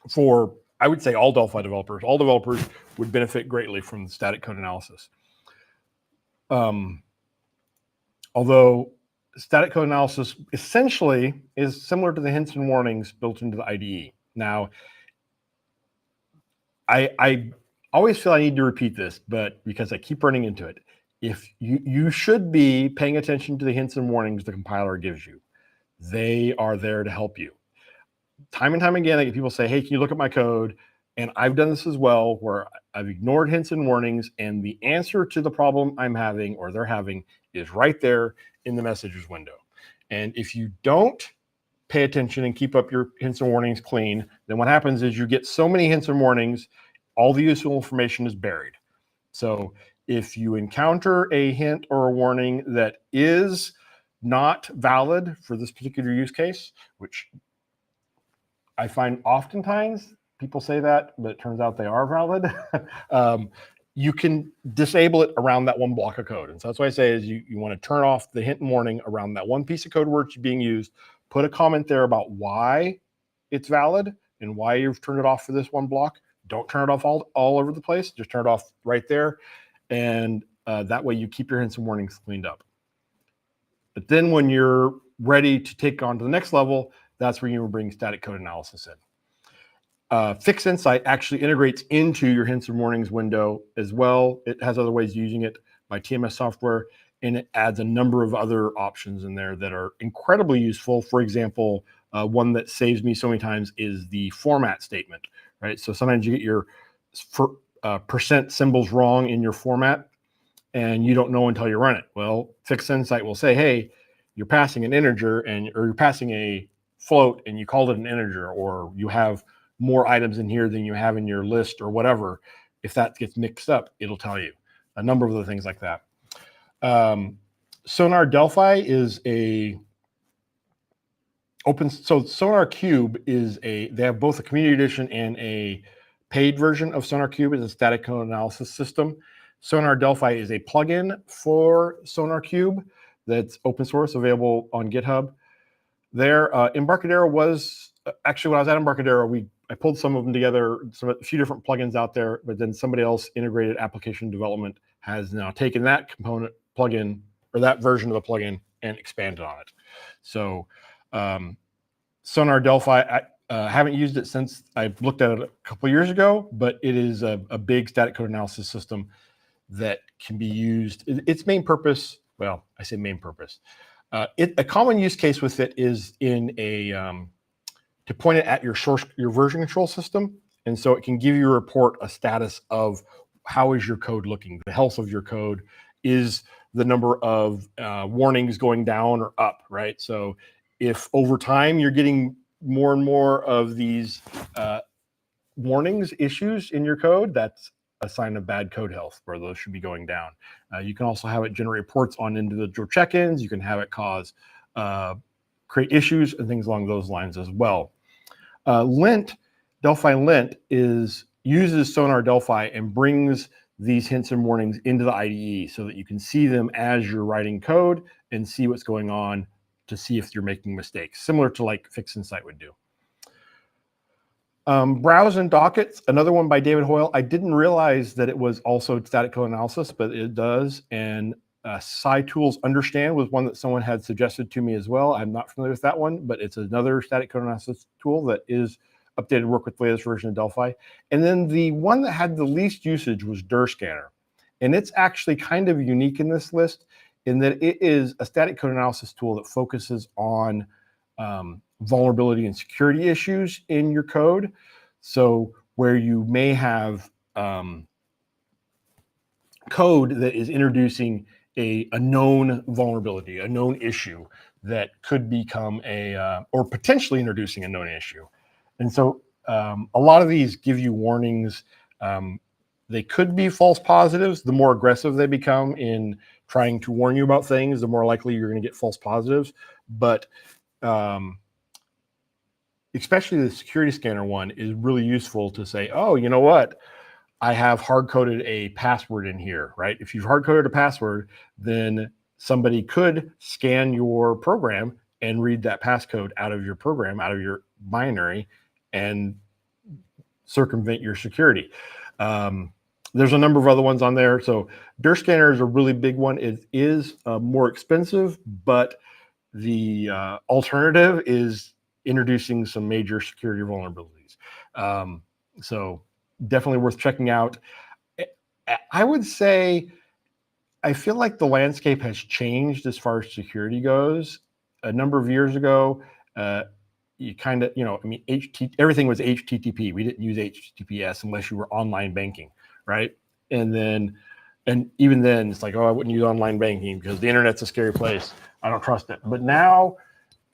for, I would say, all Delphi developers. All developers would benefit greatly from the static code analysis. Although static code analysis essentially is similar to the hints and warnings built into the IDE. Now, I always feel I need to repeat this, but because I keep running into it, if you should be paying attention to the hints and warnings the compiler gives you. They are there to help you. Time and time again, I get people say, hey, can you look at my code? And I've done this as well, where I've ignored hints and warnings, and the answer to the problem I'm having or they're having is right there in the messages window. And if you don't pay attention and keep up your hints and warnings clean, then what happens is you get so many hints and warnings, all the useful information is buried. So if you encounter a hint or a warning that is not valid for this particular use case, which I find oftentimes people say that, but it turns out they are valid. You can disable it around that one block of code. And so that's what I say is you want to turn off the hint and warning around that one piece of code where it's being used, put a comment there about why it's valid and why you've turned it off for this one block. Don't turn it off all over the place. Just turn it off right there. And that way you keep your hints and warnings cleaned up. But then when you're ready to take on to the next level, that's where you will bring static code analysis in. Fix Insight actually integrates into your hints and warnings window as well. It has other ways of using it by TMS software, and it adds a number of other options in there that are incredibly useful. For example, one that saves me so many times is the format statement, right? So sometimes you get your percent symbols wrong in your format, and you don't know until you run it. Well, Fix Insight will say, hey, you're passing an integer or you're passing a float and you called it an integer, or you have more items in here than you have in your list or whatever. If that gets mixed up, it'll tell you a number of other things like that. Sonar Delphi is so Sonar Cube is they have both a community edition and a paid version of Sonar Cube. It's a static code analysis system. Sonar Delphi is a plugin for Sonar Cube that's open source, available on GitHub. There, Embarcadero was actually, when I was at Embarcadero, I pulled some of them together, a few different plugins out there, but then somebody else, Integrated Application Development, has now taken that component plugin or that version of the plugin and expanded on it. So Sonar Delphi, I haven't used it since I looked at it a couple of years ago, but it is a big static code analysis system that can be used. Its main purpose, well, I say main purpose. A common use case with it is in to point it at your version control system, and so it can give you a report, a status of how is your code looking, the health of your code, is the number of warnings going down or up, right? So if over time you're getting more and more of these warnings issues in your code, that's a sign of bad code health, where those should be going down. You can also have it generate reports on individual check-ins. You can have it create issues and things along those lines as well. Lint, Delphi Lint uses Sonar Delphi and brings these hints and warnings into the IDE so that you can see them as you're writing code and see what's going on to see if you're making mistakes, similar to like Fix Insight would do. Browse and Dockets, another one by David Hoyle. I didn't realize that it was also static code analysis, but it does. And SciTools Understand was one that someone had suggested to me as well. I'm not familiar with that one, but it's another static code analysis tool that is updated to work with the latest version of Delphi. And then the one that had the least usage was dir Scanner. And it's actually kind of unique in this list in that it is a static code analysis tool that focuses on vulnerability and security issues in your code. So where you may have code that is introducing a known vulnerability, a known issue that could become or potentially introducing a known issue. And so a lot of these give you warnings. They could be false positives. The more aggressive they become in trying to warn you about things, the more likely you're going to get false positives. But especially the security scanner one is really useful to say, oh, you know what? I have hard-coded a password in here, right? If you've hard-coded a password, then somebody could scan your program and read that passcode out of your program, out of your binary, and circumvent your security. There's a number of other ones on there. So dir Scanner is a really big one. It is more expensive, but the alternative is introducing some major security vulnerabilities. So definitely worth checking out. I would say, I feel like the landscape has changed as far as security goes. A number of years ago, you kind of, I mean, everything was HTTP. We didn't use HTTPS unless you were online banking, right? And even then, it's like, oh, I wouldn't use online banking because the internet's a scary place. I don't trust it. But now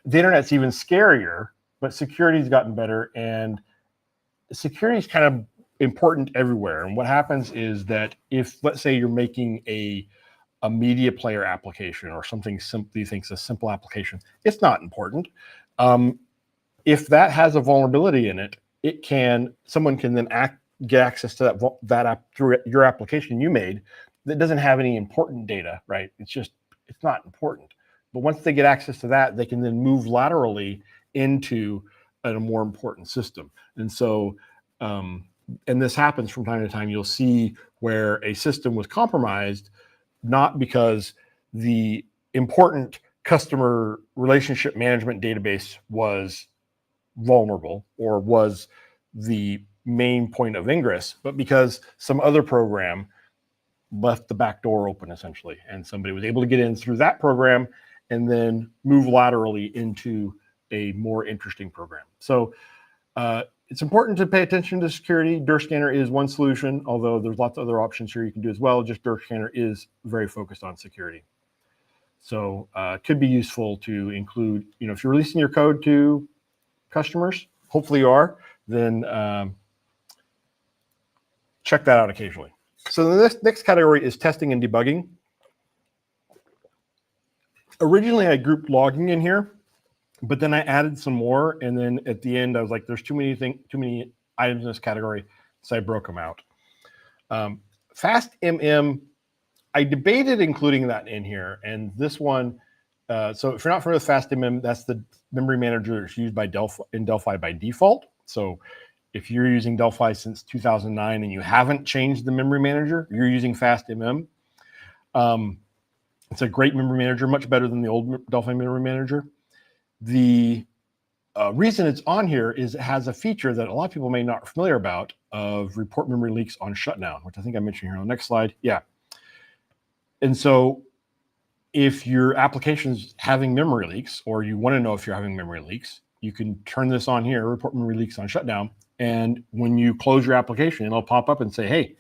the internet's even scarier, but security's gotten better, and security is kind of important everywhere. And what happens is that if, let's say, you're making a media player application or something simply thinks a simple application, it's not important. If that has a vulnerability in it, someone can then get access to that app through your application you made that doesn't have any important data, right? It's not important. But once they get access to that, they can then move laterally into a more important system. And so, and this happens from time to time. You'll see where a system was compromised, not because the important customer relationship management database was vulnerable or was the main point of ingress, but because some other program left the back door open, essentially, and somebody was able to get in through that program and then move laterally into a more interesting program. So it's important to pay attention to security. dir Scanner is one solution, although there's lots of other options here you can do as well. Just dir Scanner is very focused on security. So it could be useful to include, if you're releasing your code to customers, hopefully you are, then check that out occasionally. So the next category is testing and debugging. Originally, I grouped logging in here, but then I added some more, and then at the end, I was like, "There's too many items in this category," so I broke them out. FastMM, I debated including that in here, and this one. So if you're not familiar with FastMM, that's the memory manager that's used by Delphi by default. So if you're using Delphi since 2009 and you haven't changed the memory manager, you're using FastMM. It's a great memory manager, much better than the old Delphi memory manager. The reason it's on here is it has a feature that a lot of people may not be familiar about of report memory leaks on shutdown, which I think I mentioned here on the next slide. Yeah. And so if your application's having memory leaks, or you want to know if you're having memory leaks, you can turn this on here, report memory leaks on shutdown. And when you close your application, it'll pop up and say, hey,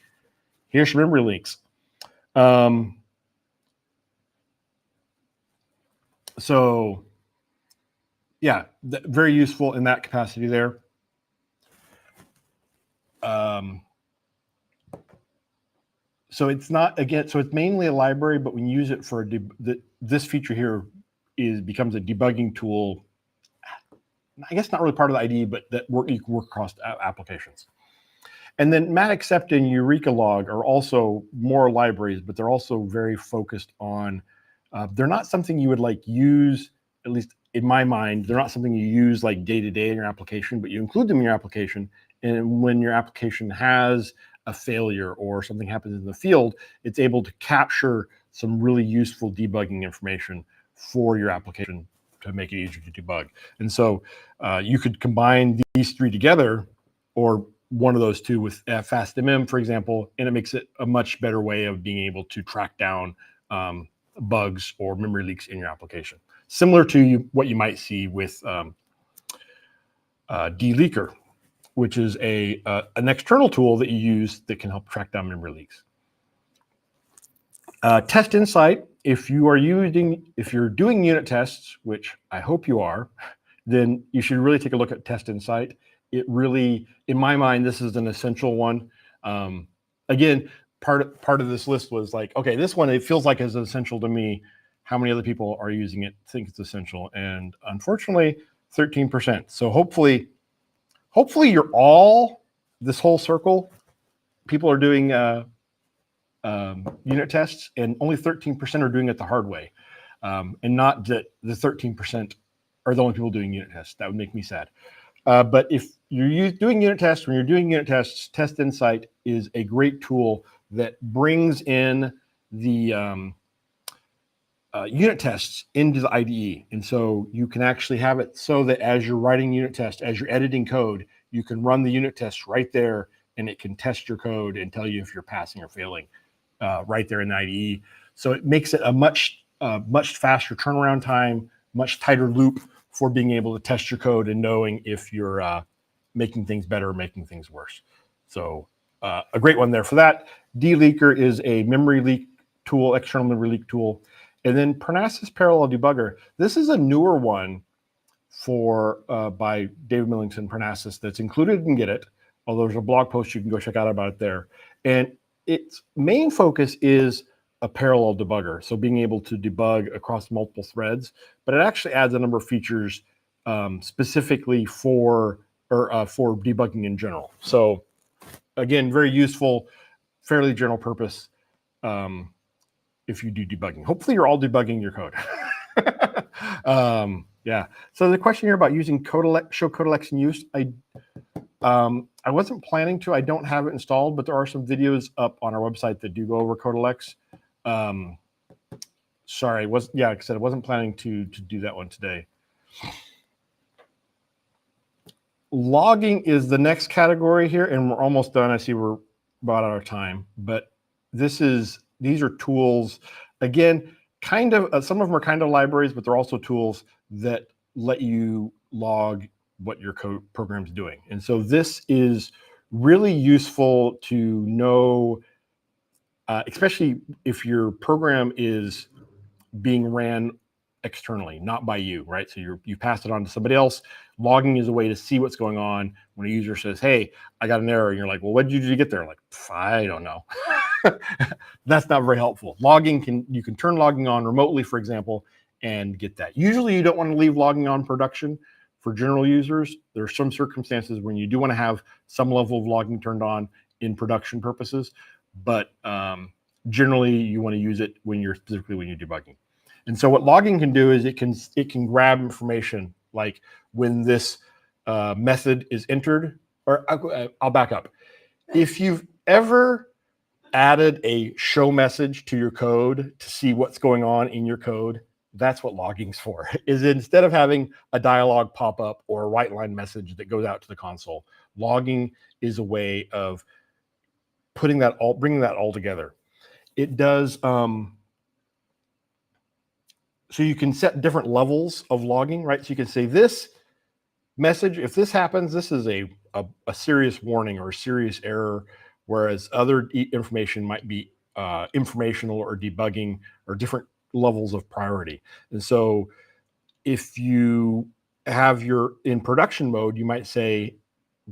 here's your memory leaks. So yeah, very useful in that capacity there. So it's not, again, so it's mainly a library, but when you use it for this feature here becomes a debugging tool. I guess not really part of the IDE, but that you can work across applications. And then MatAccept and Eureka Log are also more libraries, but they're also very focused on, they're not something you would like use, at least in my mind, they're not something you use like day-to-day in your application, but you include them in your application. And when your application has a failure or something happens in the field, it's able to capture some really useful debugging information for your application to make it easier to debug. And so you could combine these three together, or one of those two with FastMM, for example, and it makes it a much better way of being able to track down bugs or memory leaks in your application. Similar to what you might see with dleaker, which is an external tool that you use that can help track down memory leaks. Test Insight, if you're doing unit tests, which I hope you are, then you should really take a look at Test Insight. It really, in my mind, this is an essential one. Again, part of this list was like, okay, this one, it feels like is essential to me. How many other people are using it, think it's essential? And unfortunately, 13%. So hopefully you're all, this whole circle, people are doing unit tests, and only 13% are doing it the hard way. And not that the 13% are the only people doing unit tests. That would make me sad. But if you're doing unit tests, when you're doing unit tests, Test Insight is a great tool that brings in the unit tests into the IDE. And so you can actually have it so that as you're writing unit tests, as you're editing code, you can run the unit tests right there, and it can test your code and tell you if you're passing or failing right there in the IDE. So it makes it a much faster turnaround time, much tighter loop for being able to test your code and knowing if you're making things better or making things worse. So a great one there for that. Dleaker is a memory leak tool, external memory leak tool. And then Parnassus Parallel Debugger. This is a newer one by David Millington Parnassus that's included in Git, although there's a blog post you can go check out about it there. And its main focus is a parallel debugger, so being able to debug across multiple threads, but it actually adds a number of features specifically for debugging in general. So again, very useful, fairly general purpose if you do debugging. Hopefully you're all debugging your code. Yeah, so the question here about using show Codelec in use, I wasn't planning to. I don't have it installed, but there are some videos up on our website that do go over Codelec. Sorry, like I said, I wasn't planning to do that one today. Logging is the next category here, and we're almost done. I see we're about out of time, but these are tools. Again, kind of some of them are kind of libraries, but they're also tools that let you log what your code program's doing. And so this is really useful to know, especially if your program is being ran externally, not by you, right? So you pass it on to somebody else. Logging is a way to see what's going on when a user says, hey, I got an error. And you're like, well, what did you do to get there? Like, I don't know. That's not very helpful. You can turn logging on remotely, for example, and get that. Usually you don't want to leave logging on production for general users. There are some circumstances when you do want to have some level of logging turned on in production purposes, but generally you want to use it when you're debugging. And so what logging can do is it can grab information, like when this method is entered, or I'll back up. If you've ever added a show message to your code to see what's going on in your code, that's what logging's for. Is instead of having a dialog pop up or a write line message that goes out to the console, logging is a way of bringing that all together. It does. So you can set different levels of logging, right? So you can say this message, if this happens, this is a serious warning or a serious error, whereas other information might be informational or debugging or different levels of priority. And so if you have in production mode, you might say,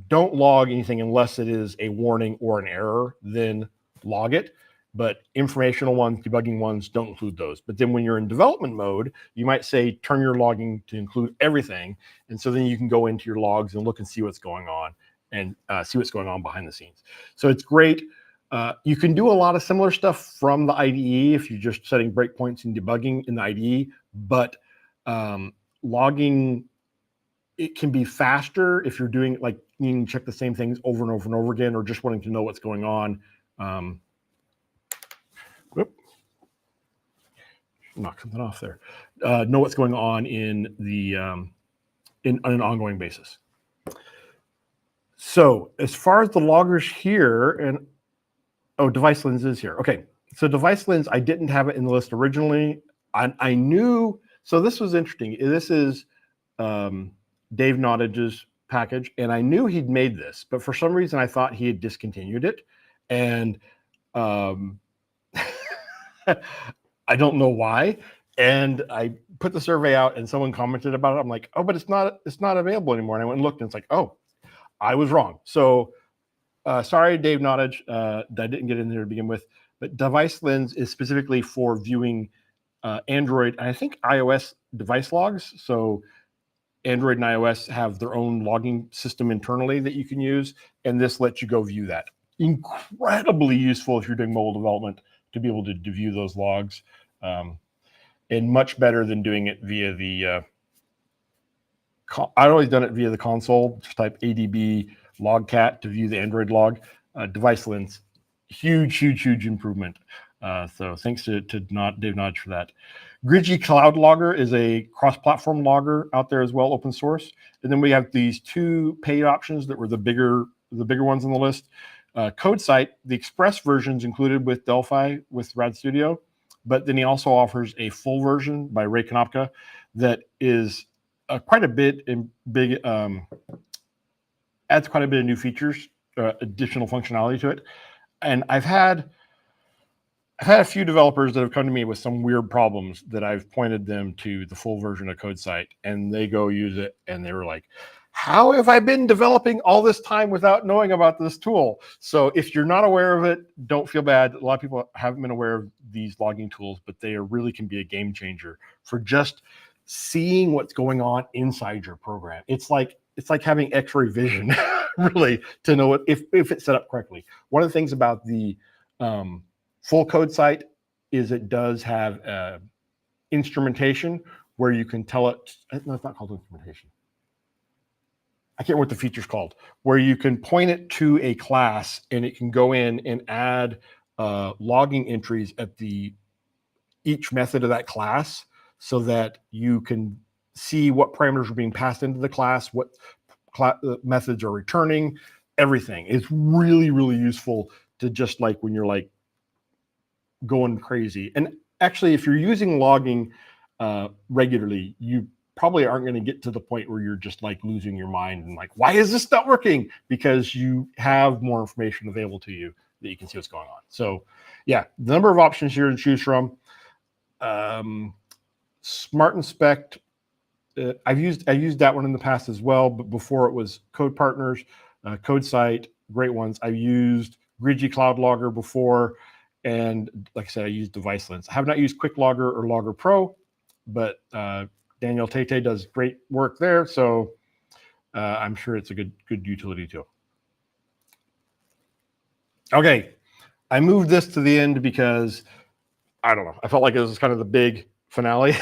don't log anything unless it is a warning or an error, then log it. but informational ones, debugging ones don't include those. But then when you're in development mode, you might say, turn your logging to include everything. And so then you can go into your logs and look and see what's going on and see what's going on behind the scenes. So it's great. You can do a lot of similar stuff from the IDE if you're just setting breakpoints and debugging in the IDE, but logging, it can be faster if you're doing like needing to check the same things over and over and over again, or just wanting to know what's going on. Knock something off there. Know what's going on in the on an ongoing basis. So as far as the loggers here, and device lens is here. Okay, so device lens, I didn't have it in the list originally. I knew, so this was interesting. This is Dave Nottage's package, and I knew he'd made this, but for some reason I thought he had discontinued it, and I don't know why. And I put the survey out, and someone commented about it. I'm like, oh, but it's not available anymore. And I went and looked, and it's like, oh, I was wrong. So sorry, Dave Nottage, that I didn't get in there to begin with. But device lens is specifically for viewing Android and I think iOS device logs. So Android and iOS have their own logging system internally that you can use, and this lets you go view that. Incredibly useful if you're doing mobile development to be able to view those logs, and much better than doing it via the I'd always done it via the console. Just type ADB logcat to view the Android log. Device lens, huge improvement. So thanks to Dave Nottage for that. Grigi Cloud Logger is a cross-platform logger out there as well, open source. And then we have these two paid options that were the bigger ones on the list. CodeSite, the Express version's included with Delphi with Rad Studio, but then he also offers a full version by Ray Konopka that is quite a bit in big, adds quite a bit of new features, additional functionality to it. And I've had a few developers that have come to me with some weird problems that I've pointed them to the full version of CodeSite, and they go use it, and they were like, how have I been developing all this time without knowing about this tool? So if you're not aware of it, don't feel bad. A lot of people haven't been aware of these logging tools, but they really can be a game changer for just seeing what's going on inside your program. It's like having X-ray vision, really, to know if it's set up correctly. One of the things about the full CodeSite is it does have instrumentation where you can tell it. No, it's not called instrumentation. I can't remember what the feature's called, where you can point it to a class and it can go in and add logging entries at each method of that class, so that you can see what parameters are being passed into the class, what methods are returning, everything. It's really useful to just like when you're like going crazy. And actually, if you're using logging regularly, you probably aren't going to get to the point where you're just like losing your mind and like, why is this not working? Because you have more information available to you that you can see what's going on. So yeah, the number of options here to choose from. Smart Inspect, I've used that one in the past as well, but before it was Code Partners, CodeSite, great ones. I've used Grigi Cloud Logger before, and like I said, I used Device Lens. I have not used Quick Logger or Logger Pro, but Daniel Tate does great work there, so I'm sure it's a good utility too. Okay, I moved this to the end because I don't know. I felt like it was kind of the big finale.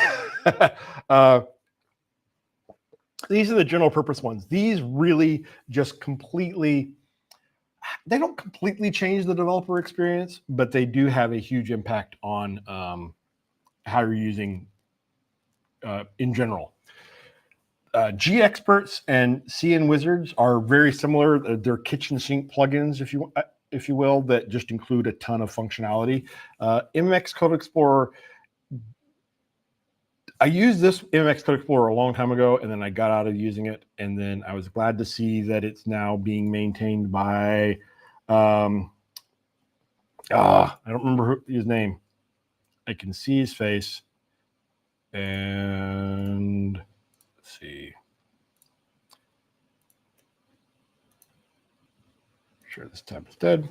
These are the general purpose ones. These really just they don't completely change the developer experience, but they do have a huge impact on how you're using in general. GExperts and CN Wizards are very similar. They're kitchen sink plugins, if you will, that just include a ton of functionality. MX Code Explorer, I used this MX Code Explorer a long time ago, and then I got out of using it, and then I was glad to see that it's now being maintained by, I don't remember his name. I can see his face, and let's see. Share this tab instead.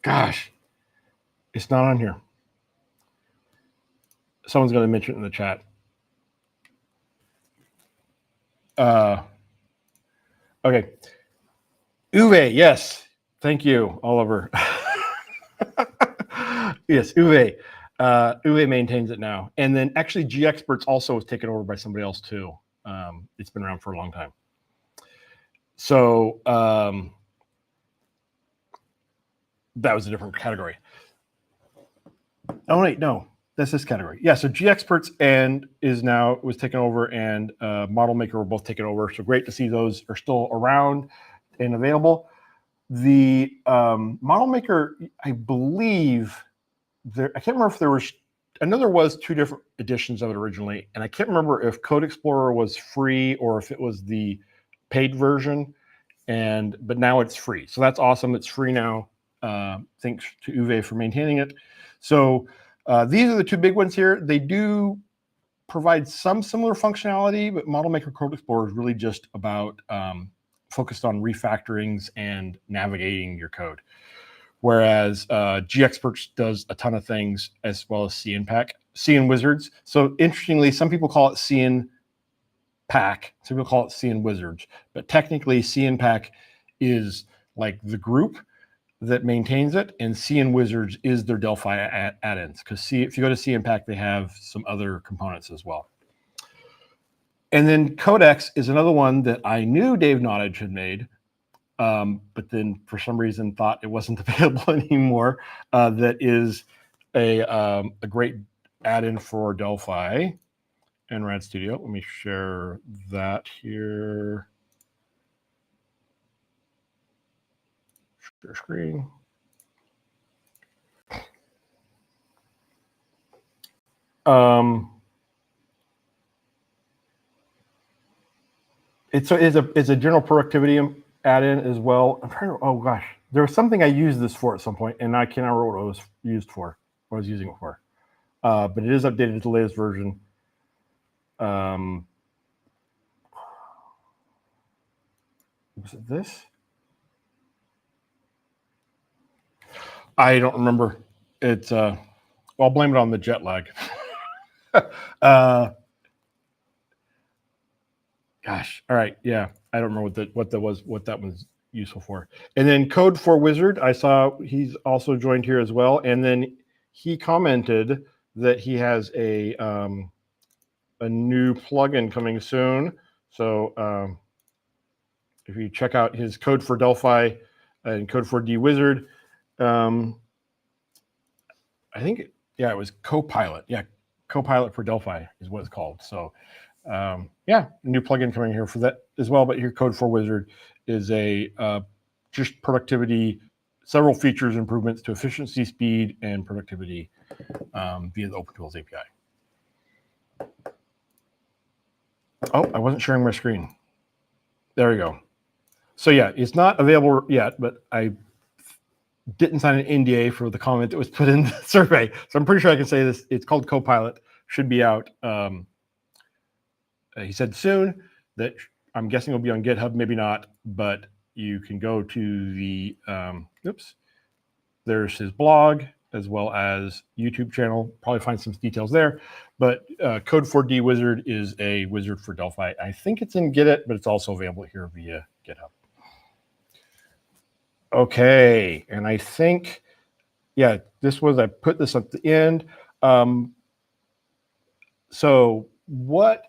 Gosh, it's not on here. Someone's going to mention it in the chat. Okay. Uwe, yes. Thank you, Oliver. Yes, Uwe. Uwe maintains it now. And then actually GExperts also was taken over by somebody else too. It's been around for a long time. So that was a different category. Oh wait, no, that's this category. Yeah, so GExperts was taken over, and Model Maker were both taken over. So great to see those are still around and available. The Model Maker, I believe I can't remember if there was. I know there was 2 different editions of it originally, and I can't remember if Code Explorer was free or if it was the paid version. But now it's free, so that's awesome. It's free now. Thanks to Uwe for maintaining it. So these are the 2 big ones here. They do provide some similar functionality, but Model Maker Code Explorer is really just about focused on refactorings and navigating your code. Whereas GExperts does a ton of things, as well as CNPack, CN Wizards. So interestingly, some people call it CNPack, some people call it CN Wizards, but technically CNPack is like the group that maintains it, and CN Wizards is their Delphi add-ins. Because if you go to CNPack, they have some other components as well. And then Codex is another one that I knew Dave Nottage had made, but then for some reason thought it wasn't available anymore. That is a great add-in for Delphi and Rad Studio. Let me share that here. Share screen. It's a general productivity add-in as well. I'm trying to. Oh gosh, there was something I used this for at some point, and I can't remember what it was used for. What I was using it for, but it is updated to the latest version. Was it this? I don't remember. It's I'll blame it on the jet lag. Gosh. All right. Yeah. I don't remember what that was useful for. And then Code for Wizard, I saw he's also joined here as well. And then he commented that he has a new plugin coming soon. So if you check out his Code for Delphi and Code for DWizard, I think it was Copilot. Yeah, Copilot for Delphi is what it's called. So yeah, new plugin coming here for that as well. But here, Code for Wizard is a just productivity, several features improvements to efficiency, speed, and productivity via the OpenTools API. Oh, I wasn't sharing my screen. There we go. So yeah, it's not available yet, but I didn't sign an NDA for the comment that was put in the survey. So I'm pretty sure I can say this. It's called Copilot, should be out. He said soon. That I'm guessing will be on GitHub, maybe not, but you can go to the, there's his blog as well as YouTube channel, probably find some details there. But Code for DWizard is a wizard for Delphi. I think it's in Git, but it's also available here via GitHub. Okay, and I think, yeah, I put this at the end. So what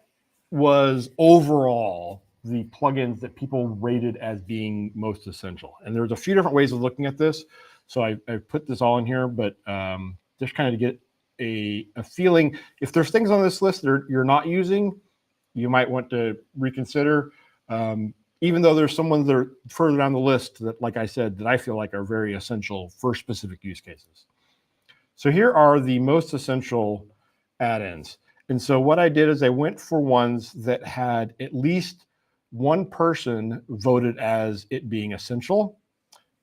was overall the plugins that people rated as being most essential? And there's a few different ways of looking at this. So I put this all in here, but just kind of to get a feeling. If there's things on this list that you're not using, you might want to reconsider. Even though there's some ones that are further down the list that, like I said, that I feel like are very essential for specific use cases. So here are the most essential add-ins. And so what I did is I went for ones that had at least one person voted as it being essential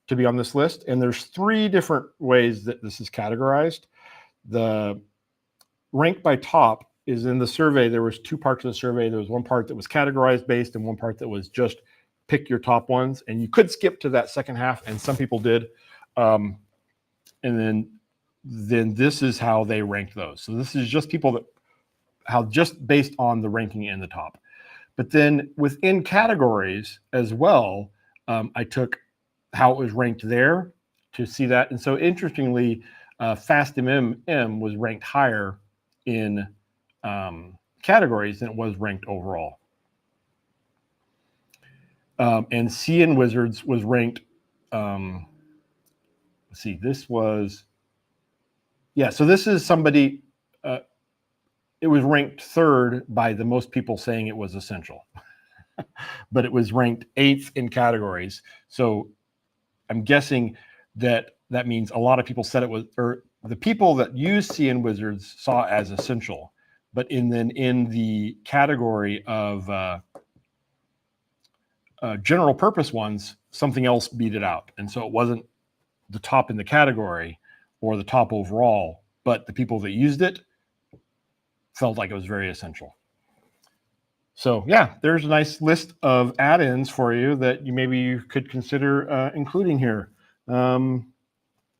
to be on this list. And there's 3 different ways that this is categorized. The rank by top is in the survey. There was 2 parts of the survey. There was one part that was categorized based and one part that was just pick your top ones, and you could skip to that second half, and some people did. And then this is how they ranked those. So this is just people that just based on the ranking in the top. But then within categories as well, I took how it was ranked there to see that. And so interestingly, FastMM was ranked higher in categories than it was ranked overall. And CN Wizards was ranked, let's see, this was, yeah, so this is somebody, it was ranked third by the most people saying it was essential, but it was ranked 8th in categories. So I'm guessing that means a lot of people said it was, or the people that use CN Wizards saw it as essential, but in the category of general purpose ones, something else beat it out. And so it wasn't the top in the category or the top overall, but the people that used it felt like it was very essential. So yeah, there's a nice list of add-ins for you that you could consider including here.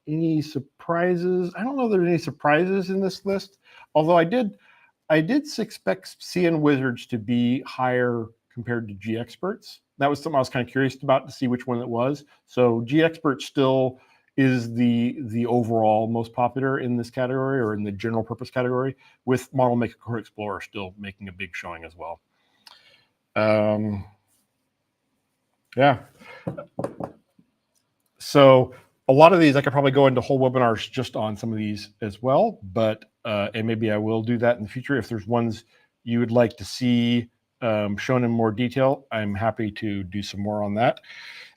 Any surprises? I don't know if there's any surprises in this list, although I did expect CN Wizards to be higher compared to GExperts. That was something I was kind of curious about to see which one it was. So GExperts still is the overall most popular in this category, or in the general purpose category, with Model Maker Core Explorer still making a big showing as well. Yeah. So a lot of these, I could probably go into whole webinars just on some of these as well, but and maybe I will do that in the future. If there's ones you would like to see shown in more detail, I'm happy to do some more on that.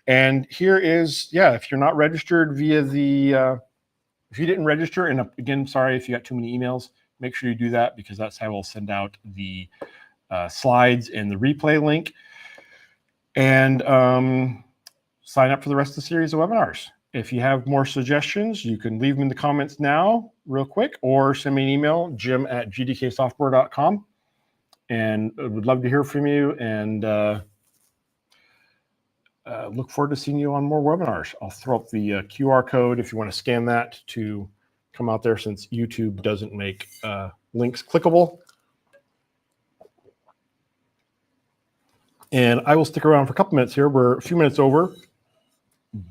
And here is, yeah, if you're not registered via the, if you didn't register, and again, sorry if you got too many emails, make sure you do that, because that's how we'll send out the slides and the replay link. And sign up for the rest of the series of webinars. If you have more suggestions, you can leave them in the comments now real quick, or send me an email, jim@gdksoftware.com. And I would love to hear from you, and look forward to seeing you on more webinars. I'll throw up the QR code if you want to scan that to come out there, since YouTube doesn't make links clickable. And I will stick around for a couple minutes here. We're a few minutes over.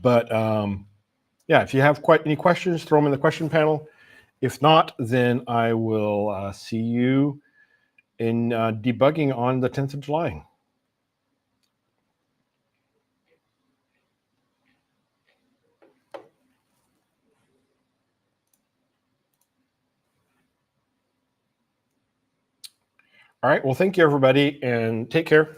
But yeah, if you have any questions, throw them in the question panel. If not, then I will see you in debugging on the 10th of July. All right, well, thank you, everybody, and take care.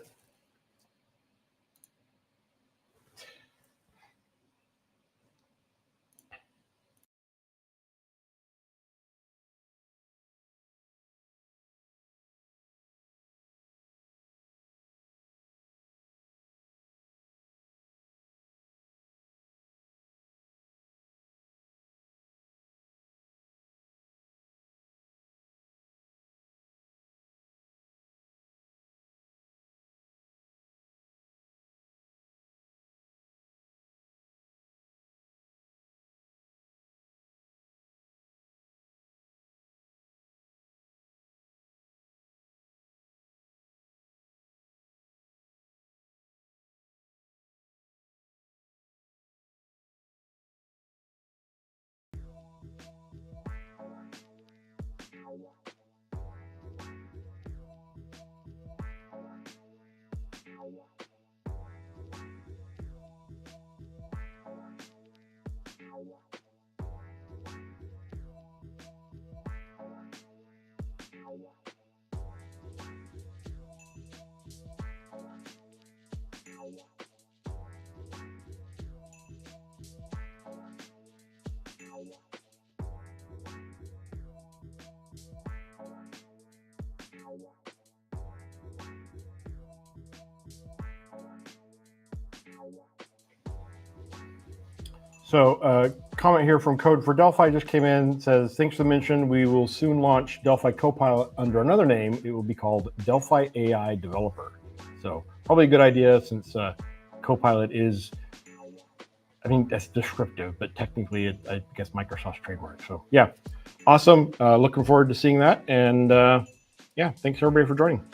So comment here from Code for Delphi just came in, says, thanks for the mention. We will soon launch Delphi Copilot under another name. It will be called Delphi AI Developer. So probably a good idea, since Copilot is, I think that's descriptive, but technically I guess Microsoft's trademark. So yeah, awesome. Looking forward to seeing that. And yeah, thanks everybody for joining.